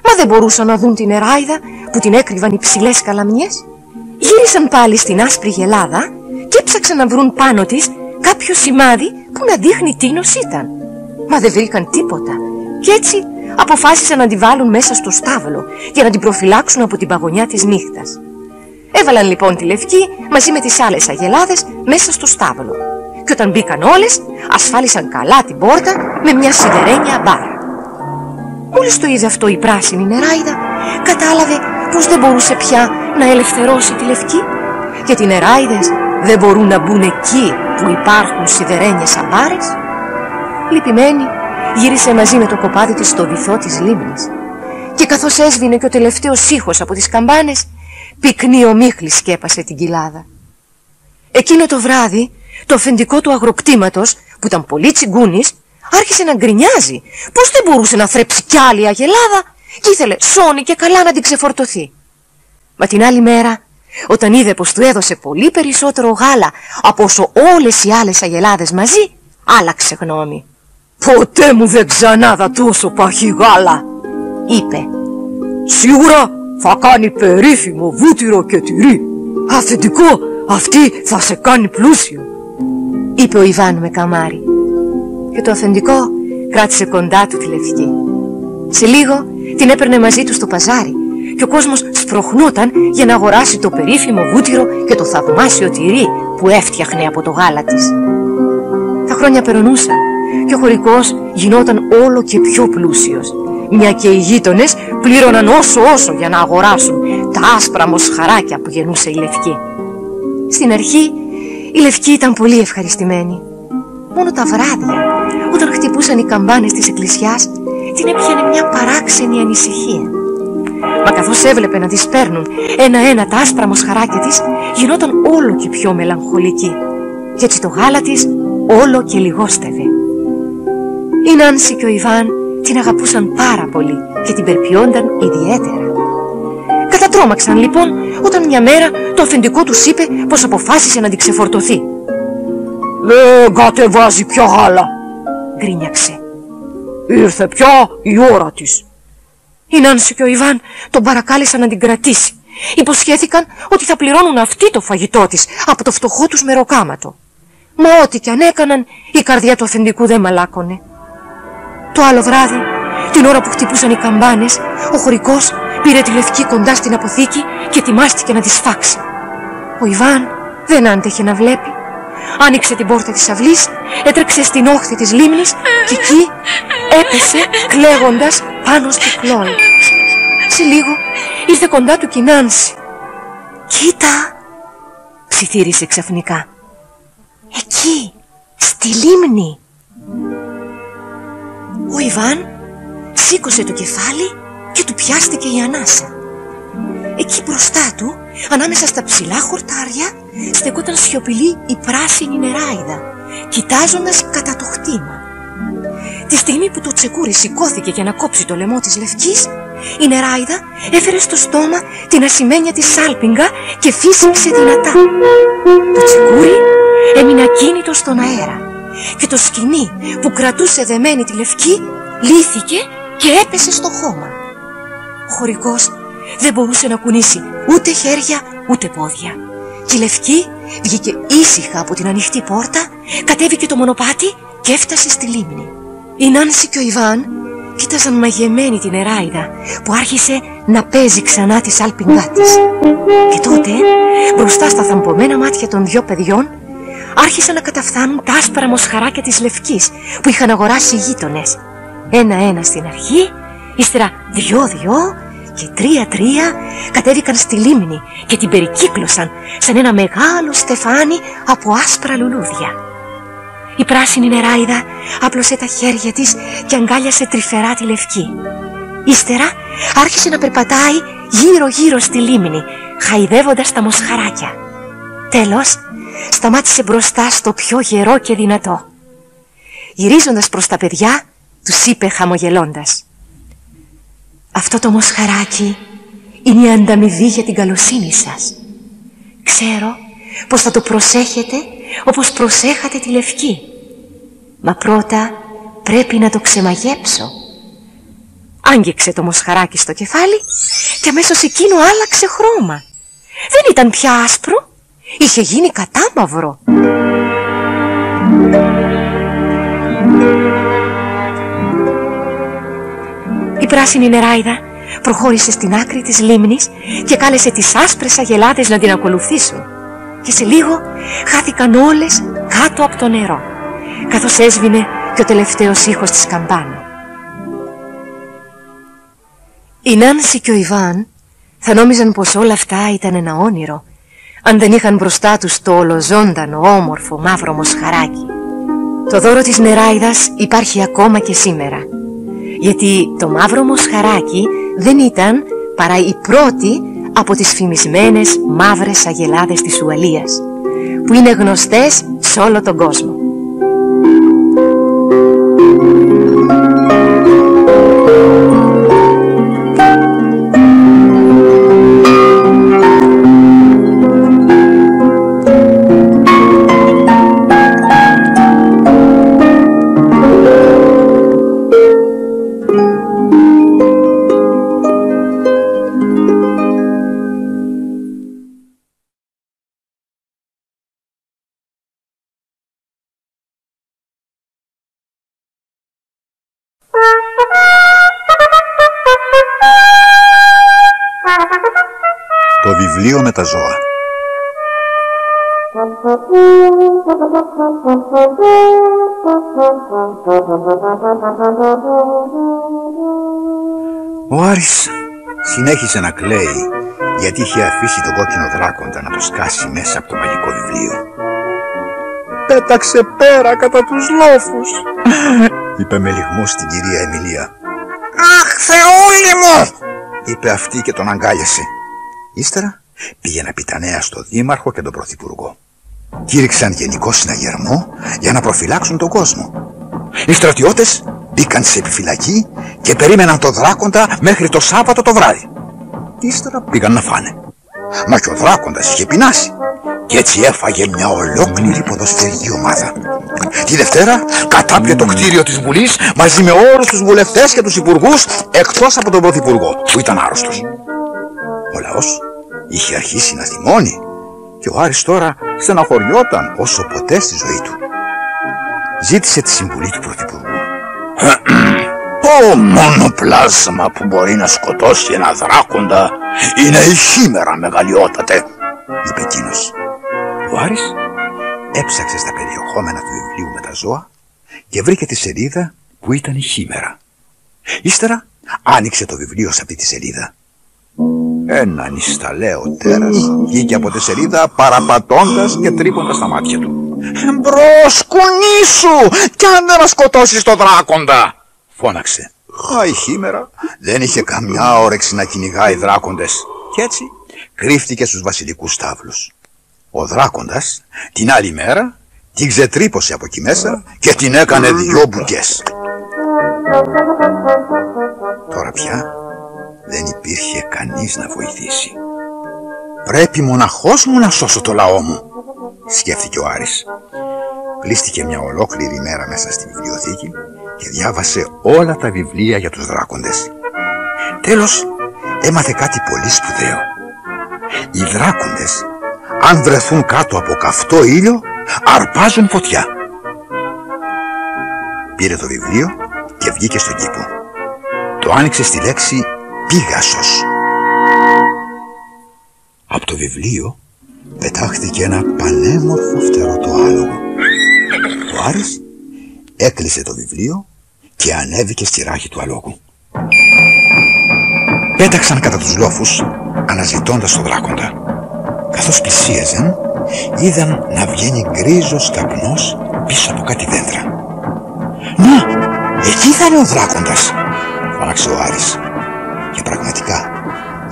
μα δεν μπορούσαν να δουν την νεράιδα που την έκρυβαν οι ψηλές καλαμιές. Γύρισαν πάλι στην άσπρη γελάδα και έψαξαν να βρουν πάνω της κάποιο σημάδι που να δείχνει τίνος ήταν. Μα δεν βρήκαν τίποτα και έτσι αποφάσισαν να τη βάλουν μέσα στο στάβλο για να την προφυλάξουν από την παγωνιά της νύχτας. Έβαλαν λοιπόν τη λευκή μαζί με τις άλλες αγελάδες μέσα στο στάβλο και όταν μπήκαν όλες ασφάλισαν καλά την πόρτα με μια σιδερένια μπάρα. Μόλις το είδε αυτό η πράσινη νεράιδα, κατάλαβε πως δεν μπορούσε πια να ελευθερώσει τη λευκή, γιατί οι νεράιδες δεν μπορούν να μπουν εκεί που υπάρχουν σιδερένιες αμπάρες. Λυπημένη γύρισε μαζί με το κοπάδι της στο βυθό της λίμνης και καθώς έσβηνε και ο τελευταίος ήχος από τις καμπάνες, πυκνή ομίχλη σκέπασε την κοιλάδα. Εκείνο το βράδυ το αφεντικό του αγροκτήματος, που ήταν πολύ τσιγκούνης, άρχισε να γκρινιάζει πως δεν μπορούσε να θρέψει κι άλλη αγελάδα και ήθελε σώνη και καλά να την ξεφορτωθεί. Μα την άλλη μέρα, όταν είδε πως του έδωσε πολύ περισσότερο γάλα από όσο όλες οι άλλες αγελάδες μαζί, άλλαξε γνώμη. «Ποτέ μου δεν ξανάδα τόσο παχύ γάλα», είπε. «Σίγουρα θα κάνει περίφημο βούτυρο και τυρί. Αφεντικό, αυτή θα σε κάνει πλούσιο», είπε ο Ιβάν με καμάρι. Και το αφεντικό κράτησε κοντά του τη λευκή. Σε λίγο την έπαιρνε μαζί του στο παζάρι και ο κόσμος σπροχνόταν για να αγοράσει το περίφημο βούτυρο και το θαυμάσιο τυρί που έφτιαχνε από το γάλα της. Τα χρόνια περνούσαν και ο χωρικός γινόταν όλο και πιο πλούσιος, μια και οι γείτονες πλήρωναν όσο για να αγοράσουν τα άσπρα μοσχαράκια που γεννούσε η λευκή. Στην αρχή η λευκή ήταν πολύ ευχαριστημένη. Μόνο τα βράδια, όταν χτυπούσαν οι καμπάνες της εκκλησιάς, την έπιανε μια παράξενη ανησυχία. Μα καθώς έβλεπε να τις παίρνουν ένα-ένα τα άσπρα μοσχαράκια της, γινόταν όλο και πιο μελαγχολική και έτσι το γάλα της όλο και λιγόστευε. Η Νάνση και ο Ιβάν την αγαπούσαν πάρα πολύ και την περποιόνταν ιδιαίτερα. Κατατρώμαξαν λοιπόν όταν μια μέρα το αφεντικό τους είπε πως αποφάσισε να την ξεφορτωθεί. «Δεν κατεβάζει πια γάλα», γκρίνιαξε. «Ήρθε πια η ώρα της». Η Νάνση και ο Ιβάν τον παρακάλεσαν να την κρατήσει. Υποσχέθηκαν ότι θα πληρώνουν αυτοί το φαγητό της από το φτωχό τους μεροκάματο. Μα ό,τι κι αν έκαναν, η καρδιά του αφεντικού δεν μαλάκωνε. Το άλλο βράδυ, την ώρα που χτυπούσαν οι καμπάνες, ο χωρικός πήρε τη Λευκή κοντά στην αποθήκη και ετοιμάστηκε να τη σφάξει. Ο Ιβάν δεν άντεχε να βλέπει. Άνοιξε την πόρτα της αυλής, έτρεξε στην όχθη της λίμνης και εκεί έπεσε κλαίγοντας πάνω στη Χλόη. Σε λίγο ήρθε κοντά του και η Νάνση. «Κοίτα», ψιθύρισε ξαφνικά. «Εκεί, στη λίμνη». Ο Ιβάν σήκωσε το κεφάλι και του πιάστηκε η ανάσα. Εκεί μπροστά του, ανάμεσα στα ψηλά χορτάρια, στεκόταν σιωπηλή η πράσινη νεράιδα, κοιτάζοντας κατά το χτήμα. Τη στιγμή που το τσεκούρι σηκώθηκε για να κόψει το λαιμό της Λευκής, η νεράιδα έφερε στο στόμα την ασημένια της σάλπιγγα και φύσηξε δυνατά. Το τσεκούρι έμεινε ακίνητο στον αέρα και το σκοινί που κρατούσε δεμένη τη Λευκή λύθηκε και έπεσε στο χώμα. Ο χωρικός δεν μπορούσε να κουνήσει ούτε χέρια ούτε πόδια και η Λευκή βγήκε ήσυχα από την ανοιχτή πόρτα, κατέβηκε το μονοπάτι και έφτασε στη λίμνη. Η Νάνση και ο Ιβάν κοίταζαν μαγεμένοι την νεράιδα που άρχισε να παίζει ξανά τη σάλπιγγά της. Και τότε, μπροστά στα θαμπομένα μάτια των δυο παιδιών, άρχισαν να καταφθάνουν τα άσπρα μοσχαράκια της Λευκής που είχαν αγοράσει οι γείτονες. Ένα-ένα στην αρχή, ύστερα δυο-δυο και τρία-τρία κατέβηκαν στη λίμνη και την περικύκλωσαν σαν ένα μεγάλο στεφάνι από άσπρα λουλούδια. Η πράσινη νεράιδα άπλωσε τα χέρια της και αγκάλιασε τρυφερά τη Λευκή. Ύστερα άρχισε να περπατάει γύρω-γύρω στη λίμνη, χαϊδεύοντας τα μοσχαράκια. Τέλος, σταμάτησε μπροστά στο πιο γερό και δυνατό. Γυρίζοντας προς τα παιδιά, τους είπε χαμογελώντας: «Αυτό το μοσχαράκι είναι η ανταμοιβή για την καλοσύνη σας. Ξέρω πως θα το προσέχετε όπως προσέχατε τη Λευκή. Μα πρώτα πρέπει να το ξεμαγέψω». Άγγιξε το μοσχαράκι στο κεφάλι και αμέσως εκείνο άλλαξε χρώμα. Δεν ήταν πια άσπρο, είχε γίνει κατάμαυρο. Η πράσινη νεράιδα προχώρησε στην άκρη της λίμνης και κάλεσε τις άσπρες αγελάδες να την ακολουθήσουν. Και σε λίγο χάθηκαν όλες κάτω από το νερό, καθώς έσβηνε και ο τελευταίος ήχος της καμπάνα. Η Νάνση και ο Ιβάν θα νόμιζαν πως όλα αυτά ήταν ένα όνειρο, αν δεν είχαν μπροστά τους το ολοζώντανο, όμορφο, μαύρο μοσχαράκι. Το δώρο της νεράιδας υπάρχει ακόμα και σήμερα, γιατί το μαύρο μοσχαράκι δεν ήταν παρά η πρώτη από τις φημισμένες μαύρες αγελάδες της Ουαλίας, που είναι γνωστές σε όλο τον κόσμο. Το βιβλίο με τα ζώα. Ο Άρης συνέχισε να κλαίει γιατί είχε αφήσει τον κόκκινο δράκοντα να το σκάσει μέσα από το μαγικό βιβλίο. «Πέταξε πέρα κατά τους λόφους», είπε με λυγμό στην κυρία Εμιλία. «Αχ, Θεούλη μου», είπε αυτή και τον αγκάλιασε. Ύστερα πήγε να πει τα νέα στο δήμαρχο και τον πρωθυπουργό. Κήρυξαν γενικό συναγερμό για να προφυλάξουν τον κόσμο. Οι στρατιώτες μπήκαν σε επιφυλακή και περίμεναν το δράκοντα μέχρι το Σάββατο το βράδυ. Ύστερα πήγαν να φάνε. Μα και ο δράκοντας είχε πεινάσει και έτσι έφαγε μια ολόκληρη ποδοσφαιρική ομάδα. Τη Δευτέρα κατάπιε το κτίριο της Βουλής μαζί με όλους τους βουλευτές και τους υπουργούς, εκτός από τον Πρωθυπουργό που ήταν άρρωστος. Ο λαός είχε αρχίσει να θυμώνει και ο Άρης τώρα στεναχωριόταν όσο ποτέ στη ζωή του. Ζήτησε τη συμβουλή του Πρωθυπουργού. Το μόνο πλάσμα που μπορεί να σκοτώσει ένα δράκοντα είναι η χήμερα, μεγαλειότατε, είπε εκείνος. Ο Άρης έψαξε στα περιεχόμενα του βιβλίου με τα ζώα και βρήκε τη σελίδα που ήταν η χήμερα. Ύστερα άνοιξε το βιβλίο σε αυτή τη σελίδα. Ένα νησταλέο τέρας βγήκε από τη σελίδα παραπατώντας και τρύποντας τα μάτια του. «Μπρος, κουνήσου κι αν δεν σκοτώσεις το δράκοντα!» φώναξε. Η χήμερα δεν είχε καμιά όρεξη να κυνηγάει δράκοντες και έτσι κρύφτηκε στους βασιλικούς στάβλους. Ο δράκοντας την άλλη μέρα την ξετρύπωσε από εκεί μέσα και την έκανε 2 μπουκές. Τώρα πια δεν υπήρχε κανείς να βοηθήσει. «Πρέπει μοναχός μου να σώσω το λαό μου», σκέφτηκε ο Άρης. Κλείστηκε μια ολόκληρη μέρα μέσα στη βιβλιοθήκη και διάβασε όλα τα βιβλία για τους δράκοντες. Τέλος έμαθε κάτι πολύ σπουδαίο. Οι δράκοντες, αν βρεθούν κάτω από καυτό ήλιο, αρπάζουν φωτιά. Πήρε το βιβλίο και βγήκε στον κήπο. Το άνοιξε στη λέξη Πίγασος. Από το βιβλίο πετάχθηκε ένα πανέμορφο φτερωτό άλογο. Ο Άρης έκλεισε το βιβλίο και ανέβηκε στη ράχη του αλόγου. Πέταξαν κατά τους λόφους αναζητώντας τον δράκοντα. Καθώς πλησίαζαν, είδαν να βγαίνει γκρίζος καπνός πίσω από κάτι δέντρα. «Να, εκεί θα είναι ο δράκοντας», φώναξε ο Άρης. Και πραγματικά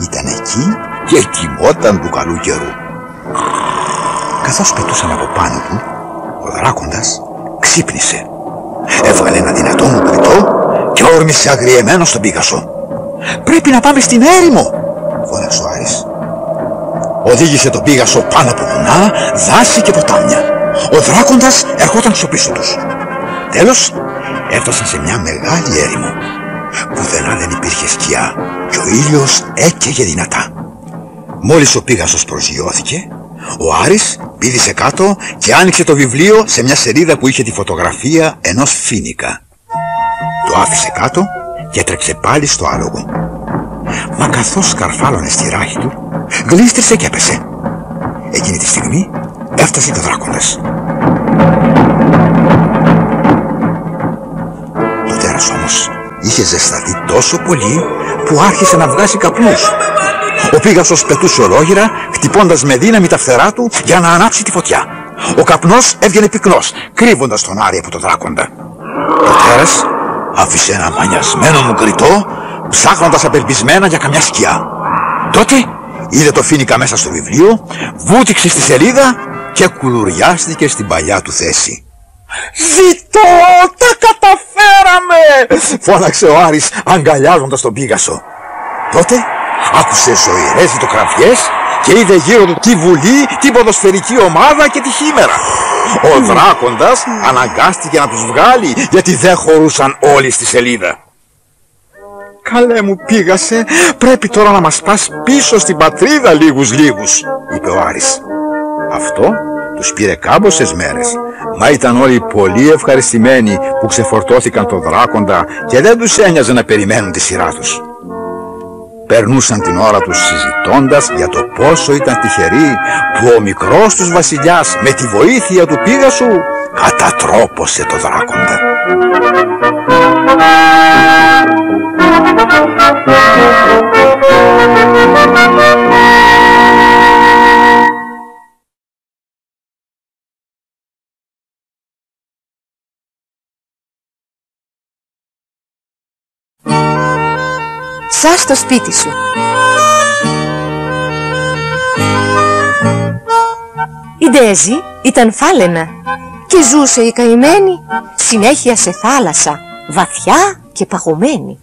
ήταν εκεί και κοιμόταν του καλού καιρού. Καθώς πετούσαν από πάνω του, ο δράκοντας ξύπνησε. Έβγαλε ένα δυνατό μουκριτό και όρμησε αγριεμένο στον Πίγασο. «Πρέπει να πάμε στην έρημο», φώναξε ο Άρης. Οδήγησε τον Πίγασο πάνω από βουνά, δάση και ποτάμια. Ο δράκοντας ερχόταν στο πίσω τους. Τέλος έφτασαν σε μια μεγάλη έρημο. Πουθενά δεν υπήρχε σκιά και ο ήλιος έκαιγε δυνατά. Μόλις ο Πίγασος προσγειώθηκε, ο Άρης πήδησε κάτω και άνοιξε το βιβλίο σε μια σελίδα που είχε τη φωτογραφία ενός φοίνικα. Το άφησε κάτω και έτρεξε πάλι στο άλογο. Μα καθώς σκαρφάλωνε στη ράχη του, γλίστρισε και έπεσε. Εκείνη τη στιγμή έφτασε το δράκοντας. Το τέρας όμως είχε ζεσταθεί τόσο πολύ που άρχισε να βγάζει καπνούς. Ο Πίγασος πετούσε ολόγυρα, χτυπώντας με δύναμη τα φτερά του για να ανάψει τη φωτιά. Ο καπνός έβγαινε πυκνός, κρύβοντας τον Άρη από τον δράκοντα. Το τέρας άφησε ένα μανιασμένο μουκριτό, ψάχνοντας απελπισμένα για καμιά σκιά. Τότε είδε το φοίνικα μέσα στο βιβλίο, βούτυξε στη σελίδα και κουλουριάστηκε στην παλιά του θέση. «Ζητώ, τα καταφέραμε!» φώναξε ο Άρης αγκαλιάζοντας τον Πίγασο. Τότε άκουσε ζωηρές ζητοκραυγές και είδε γύρω του τη Βουλή, την ποδοσφαιρική ομάδα και τη χήμερα. Ο δράκοντας αναγκάστηκε να τους βγάλει γιατί δεν χωρούσαν όλοι στη σελίδα. «Καλέ μου Πίγασε, πρέπει τώρα να μας πας πίσω στην πατρίδα λίγους», είπε ο Άρης. Αυτό τους πήρε κάμποσες μέρες, μα ήταν όλοι πολύ ευχαριστημένοι που ξεφορτώθηκαν το δράκοντα και δεν τους ένοιαζε να περιμένουν τη σειρά τους. Περνούσαν την ώρα τους συζητώντας για το πόσο ήταν τυχεροί που ο μικρός τους βασιλιάς με τη βοήθεια του Πίγασου κατατρόπωσε το δράκοντα. Σας στο σπίτι σου. Η Ντέζη ήταν φάλαινα και ζούσε η καημένη συνέχεια σε θάλασσα, βαθιά και παγωμένη.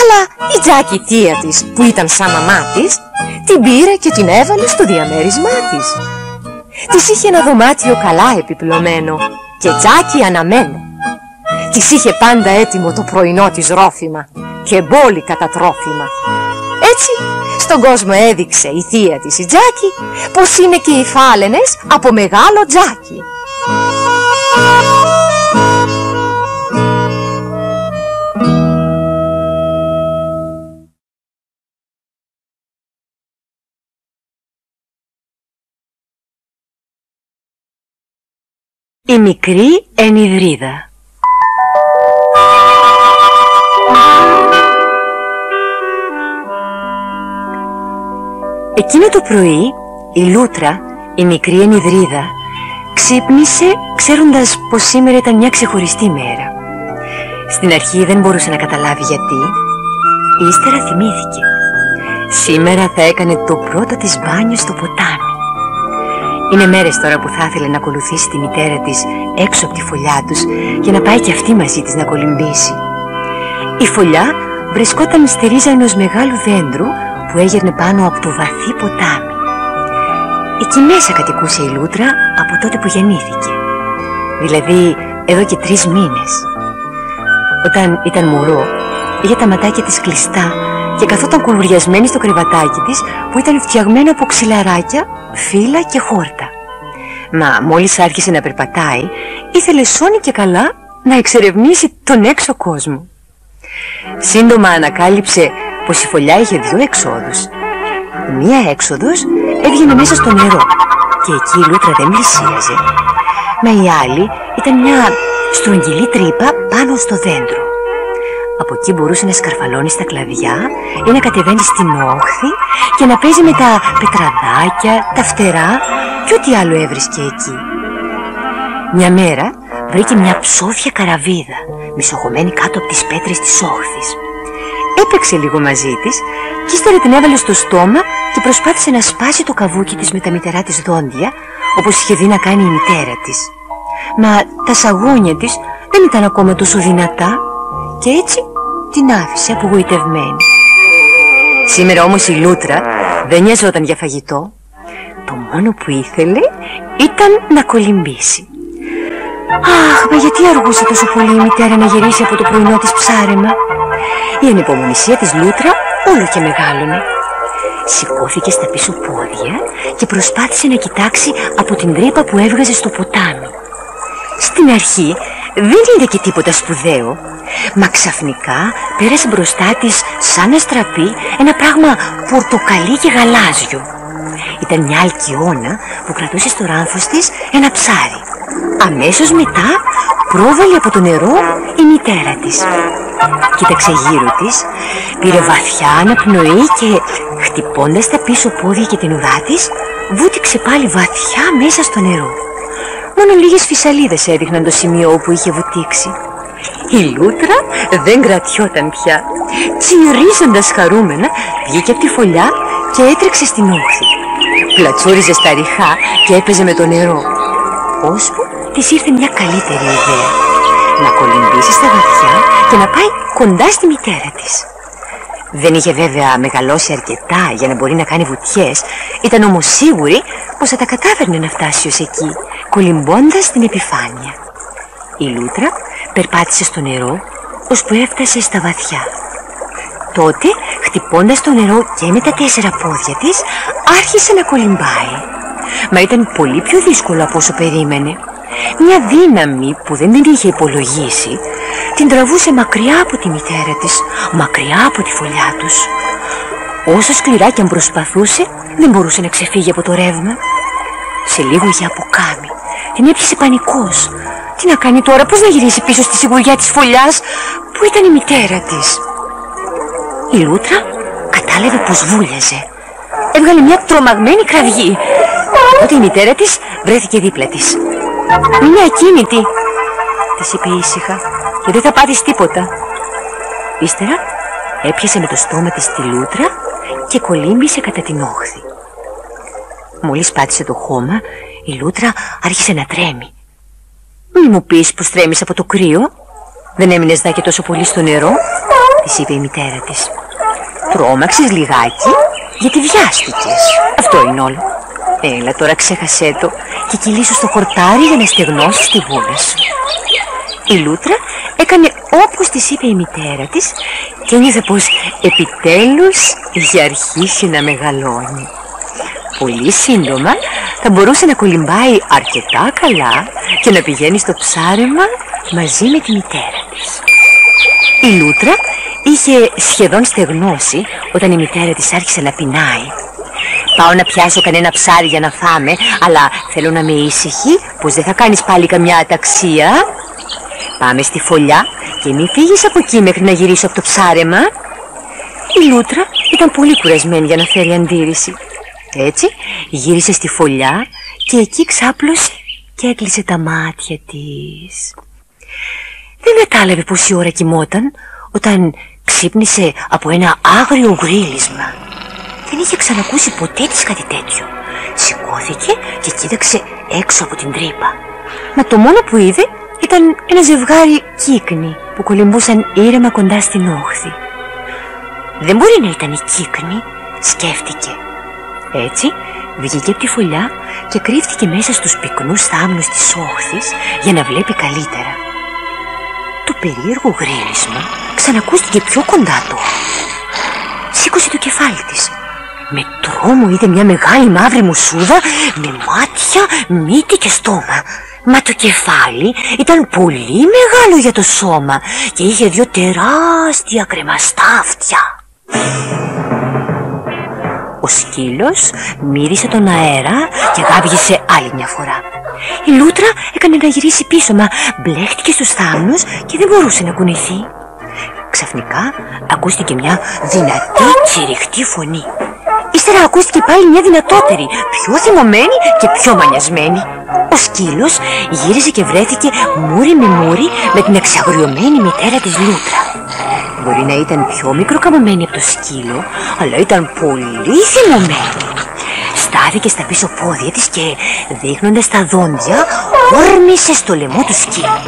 Αλλά η Τζάκη θεία της, που ήταν σαν μαμά της, την πήρε και την έβαλε στο διαμέρισμά της. Της είχε ένα δωμάτιο καλά επιπλωμένο και Τζάκι αναμένε. Της είχε πάντα έτοιμο το πρωινό της ρόφημα και μπόλικα τα τρόφιμα. Έτσι στον κόσμο έδειξε η θεία της η Τζάκι πως είναι και οι φάλαινες από μεγάλο τζάκι. Η μικρή Ενιδρίδα. Εκείνο το πρωί η Λούτρα, η μικρή Ενιδρίδα, ξύπνησε ξέροντας πως σήμερα ήταν μια ξεχωριστή μέρα. Στην αρχή δεν μπορούσε να καταλάβει γιατί. Ύστερα θυμήθηκε. Σήμερα θα έκανε το πρώτο της μπάνιο στο ποτάμι. Είναι μέρες τώρα που θα ήθελε να ακολουθήσει τη μητέρα της έξω από τη φωλιά τους για να πάει και αυτή μαζί της να κολυμπήσει. Η φωλιά βρισκόταν στη ρίζα ενός μεγάλου δέντρου που έγερνε πάνω από το βαθύ ποτάμι. Εκεί μέσα κατοικούσε η Λούτρα από τότε που γεννήθηκε. Δηλαδή εδώ και 3 μήνες. Όταν ήταν μωρό, είχε τα ματάκια της κλειστά και καθόταν κουλουριασμένη στο κρεβατάκι της που ήταν φτιαγμένο από ξυλαράκια, φύλλα και χόρτα. Μα μόλις άρχισε να περπατάει, ήθελε σώνει και καλά να εξερευνήσει τον έξω κόσμο. Σύντομα ανακάλυψε πως η φωλιά είχε 2 εξόδους. Μία έξοδος έβγαινε μέσα στο νερό και εκεί η Λούτρα δεν πλησίαζε. Μα η άλλη ήταν μια στρογγυλή τρύπα πάνω στο δέντρο. Από εκεί μπορούσε να σκαρφαλώνει στα κλαδιά ή να κατεβαίνει στην όχθη και να παίζει με τα πετραδάκια, τα φτερά και ό,τι άλλο έβρισκε εκεί. Μια μέρα βρήκε μια ψόφια καραβίδα μισογωμένη κάτω από τις πέτρες της όχθης. Έπαιξε λίγο μαζί της και ύστερα την έβαλε στο στόμα και προσπάθησε να σπάσει το καβούκι της με τα μυτερά της δόντια, όπως είχε δει να κάνει η μητέρα της. Μα τα σαγόνια της δεν ήταν ακόμα τόσο δυνατά και έτσι την άφησε απογοητευμένη. Σήμερα όμως η Λούτρα δεν νοιαζόταν για φαγητό. Το μόνο που ήθελε ήταν να κολυμπήσει. Αχ, μα γιατί αργούσε τόσο πολύ η μητέρα να γυρίσει από το πρωινό της ψάρεμα. Η ανυπομονησία της Λούτρα όλο και μεγάλωνε. Σηκώθηκε στα πίσω πόδια και προσπάθησε να κοιτάξει από την τρύπα που έβγαζε στο ποτάμι. Στην αρχή δεν είδε και τίποτα σπουδαίο, μα ξαφνικά πέρασε μπροστά της σαν να στραπεί ένα πράγμα πορτοκαλί και γαλάζιο. Ήταν μια αλκιόνα που κρατούσε στο ράμφος της ένα ψάρι. Αμέσως μετά πρόβαλε από το νερό η μητέρα της. Κοίταξε γύρω της, πήρε βαθιά αναπνοή και χτυπώντας τα πίσω πόδια και την ουρά της, βούτυξε πάλι βαθιά μέσα στο νερό. Μόνο λίγες φυσαλίδες έδειχναν το σημείο όπου είχε βουτήξει. Η Λούτρα δεν κρατιόταν πια. Τσιρίζοντας χαρούμενα βγήκε από τη φωλιά και έτρεξε στην όχθη. Πλατσούριζε στα ριχά και έπαιζε με το νερό, ώσπου της ήρθε μια καλύτερη ιδέα: να κολυμπήσει στα βαθιά και να πάει κοντά στη μητέρα της. Δεν είχε βέβαια μεγαλώσει αρκετά για να μπορεί να κάνει βουτιές, ήταν όμως σίγουρη πως θα τα κατάφερνε να φτάσει ως εκεί, κολυμπώντας στην επιφάνεια. Η Λούτρα περπάτησε στο νερό, ώσπου έφτασε στα βαθιά. Τότε, χτυπώντας το νερό και με τα 4 πόδια της, άρχισε να κολυμπάει. Μα ήταν πολύ πιο δύσκολο από όσο περίμενε. Μια δύναμη που δεν την είχε υπολογίσει την τραβούσε μακριά από τη μητέρα της, μακριά από τη φωλιά τους. Όσο σκληρά κι αν προσπαθούσε, δεν μπορούσε να ξεφύγει από το ρεύμα. Σε λίγο είχε αποκάμει. Την έπιασε πανικός. Τι να κάνει τώρα, πώς να γυρίσει πίσω στη σιγουριά της φωλιάς που ήταν η μητέρα της. Η Λούτρα κατάλαβε πως βούλιαζε. Έβγαλε μια τρομαγμένη κραυγή. Τότε η μητέρα της βρέθηκε δίπλα της. «Μην είναι ακίνητη», της είπε ήσυχα, «και δεν θα πάθεις τίποτα». Ύστερα έπιασε με το στόμα της τη Λούτρα και κολύμπησε κατά την όχθη. Μόλις πάτησε το χώμα, η Λούτρα άρχισε να τρέμει. «Μη μου πεις πως τρέμεις από το κρύο. Δεν έμεινες δά και τόσο πολύ στο νερό», της είπε η μητέρα της. «Τρόμαξες λιγάκι γιατί βιάστηκες. Αυτό είναι όλο. Έλα τώρα, ξέχασέ το και κυλήσου στο χορτάρι για να στεγνώσεις τη βούλα σου. Η Λούτρα έκανε όπως της είπε η μητέρα της και ένιωθε πως επιτέλους είχε αρχίσει να μεγαλώνει. Πολύ σύντομα θα μπορούσε να κολυμπάει αρκετά καλά και να πηγαίνει στο ψάρεμα μαζί με τη μητέρα της. Η Λούτρα είχε σχεδόν στεγνώσει όταν η μητέρα της άρχισε να πεινάει. «Πάω να πιάσω κανένα ψάρι για να φάμε, αλλά θέλω να είμαι ήσυχη, πως δεν θα κάνεις πάλι καμιά αταξία. Πάμε στη φωλιά και μη φύγεις από εκεί μέχρι να γυρίσω από το ψάρεμα». Η Λούτρα ήταν πολύ κουρασμένη για να φέρει αντίρρηση. Έτσι γύρισε στη φωλιά και εκεί ξάπλωσε και έκλεισε τα μάτια της. Δεν κατάλαβε πόση ώρα κοιμόταν όταν ξύπνησε από ένα άγριο γρύλισμα. Δεν είχε ξανακούσει ποτέ της κάτι τέτοιο. Σηκώθηκε και κοίταξε έξω από την τρύπα. Μα το μόνο που είδε ήταν ένα ζευγάρι κύκνοι που κολυμπούσαν ήρεμα κοντά στην όχθη. Δεν μπορεί να ήταν οι κύκνοι, σκέφτηκε. Έτσι βγήκε από τη φωλιά και κρύφτηκε μέσα στους πυκνούς θάμνους της όχθης για να βλέπει καλύτερα. Το περίεργο γρύλισμα ξανακούστηκε πιο κοντά του. Σήκωσε το κεφάλι της. Με τρόμο είδε μια μεγάλη μαύρη μουσούδα με μάτια, μύτη και στόμα. Μα το κεφάλι ήταν πολύ μεγάλο για το σώμα και είχε δύο τεράστια κρεμαστά αυτιά. Ο σκύλος μύρισε τον αέρα και γάβγισε άλλη μια φορά. Η Λούτρα έκανε να γυρίσει πίσω, μα μπλέχτηκε στους θάμνους και δεν μπορούσε να κουνηθεί. Ξαφνικά ακούστηκε μια δυνατή τσιριχτή φωνή. Ύστερα ακούστηκε πάλι μια δυνατότερη, πιο θυμωμένη και πιο μανιασμένη. Ο σκύλος γύρισε και βρέθηκε μούρι με μούρι με την εξαγριωμένη μητέρα της Λούτρα. Μπορεί να ήταν πιο μικροκαμωμένη από το σκύλο, αλλά ήταν πολύ θυμωμένη. Στάθηκε στα πίσω πόδια της και δείχνοντας τα δόντια όρμησε στο λαιμό του σκύλου.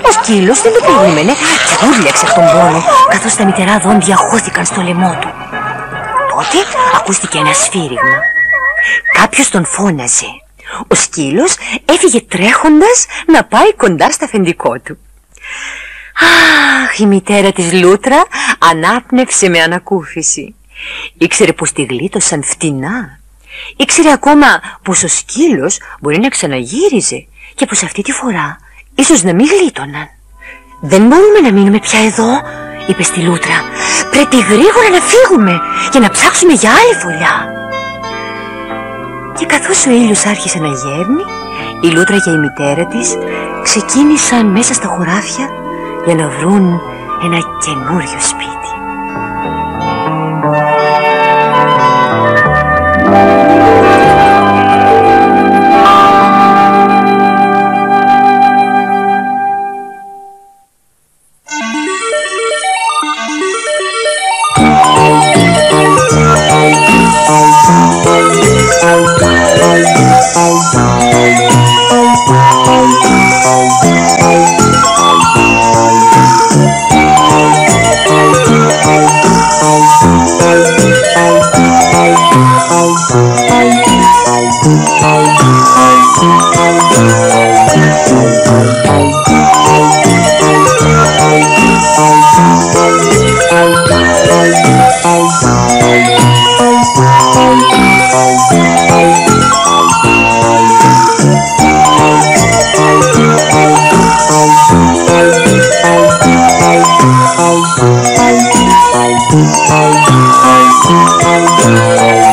Ο σκύλος δεν το περίμενε και ούρλιαξε από τον πόνο καθώς τα μητερά δόντια χώθηκαν στο λαιμό του. Τότε ακούστηκε ένα σφύριγμα. Κάποιος τον φώναζε. Ο σκύλος έφυγε τρέχοντας να πάει κοντά στα αφεντικό του. Αχ, η μητέρα της Λούτρα ανάπνευσε με ανακούφιση. Ήξερε πως τη γλίτωσαν φτηνά. Ήξερε ακόμα πως ο σκύλος μπορεί να ξαναγύριζε και πως αυτή τη φορά ίσως να μην γλίτωναν. «Δεν μπορούμε να μείνουμε πια εδώ», είπε στη Λούτρα. «Πρέπει γρήγορα να φύγουμε και να ψάξουμε για άλλη φωλιά». Και καθώς ο ήλιος άρχισε να γέρνει, η Λούτρα και η μητέρα της ξεκίνησαν μέσα στα χωράφια για να βρουν ένα καινούριο σπίτι. Bye.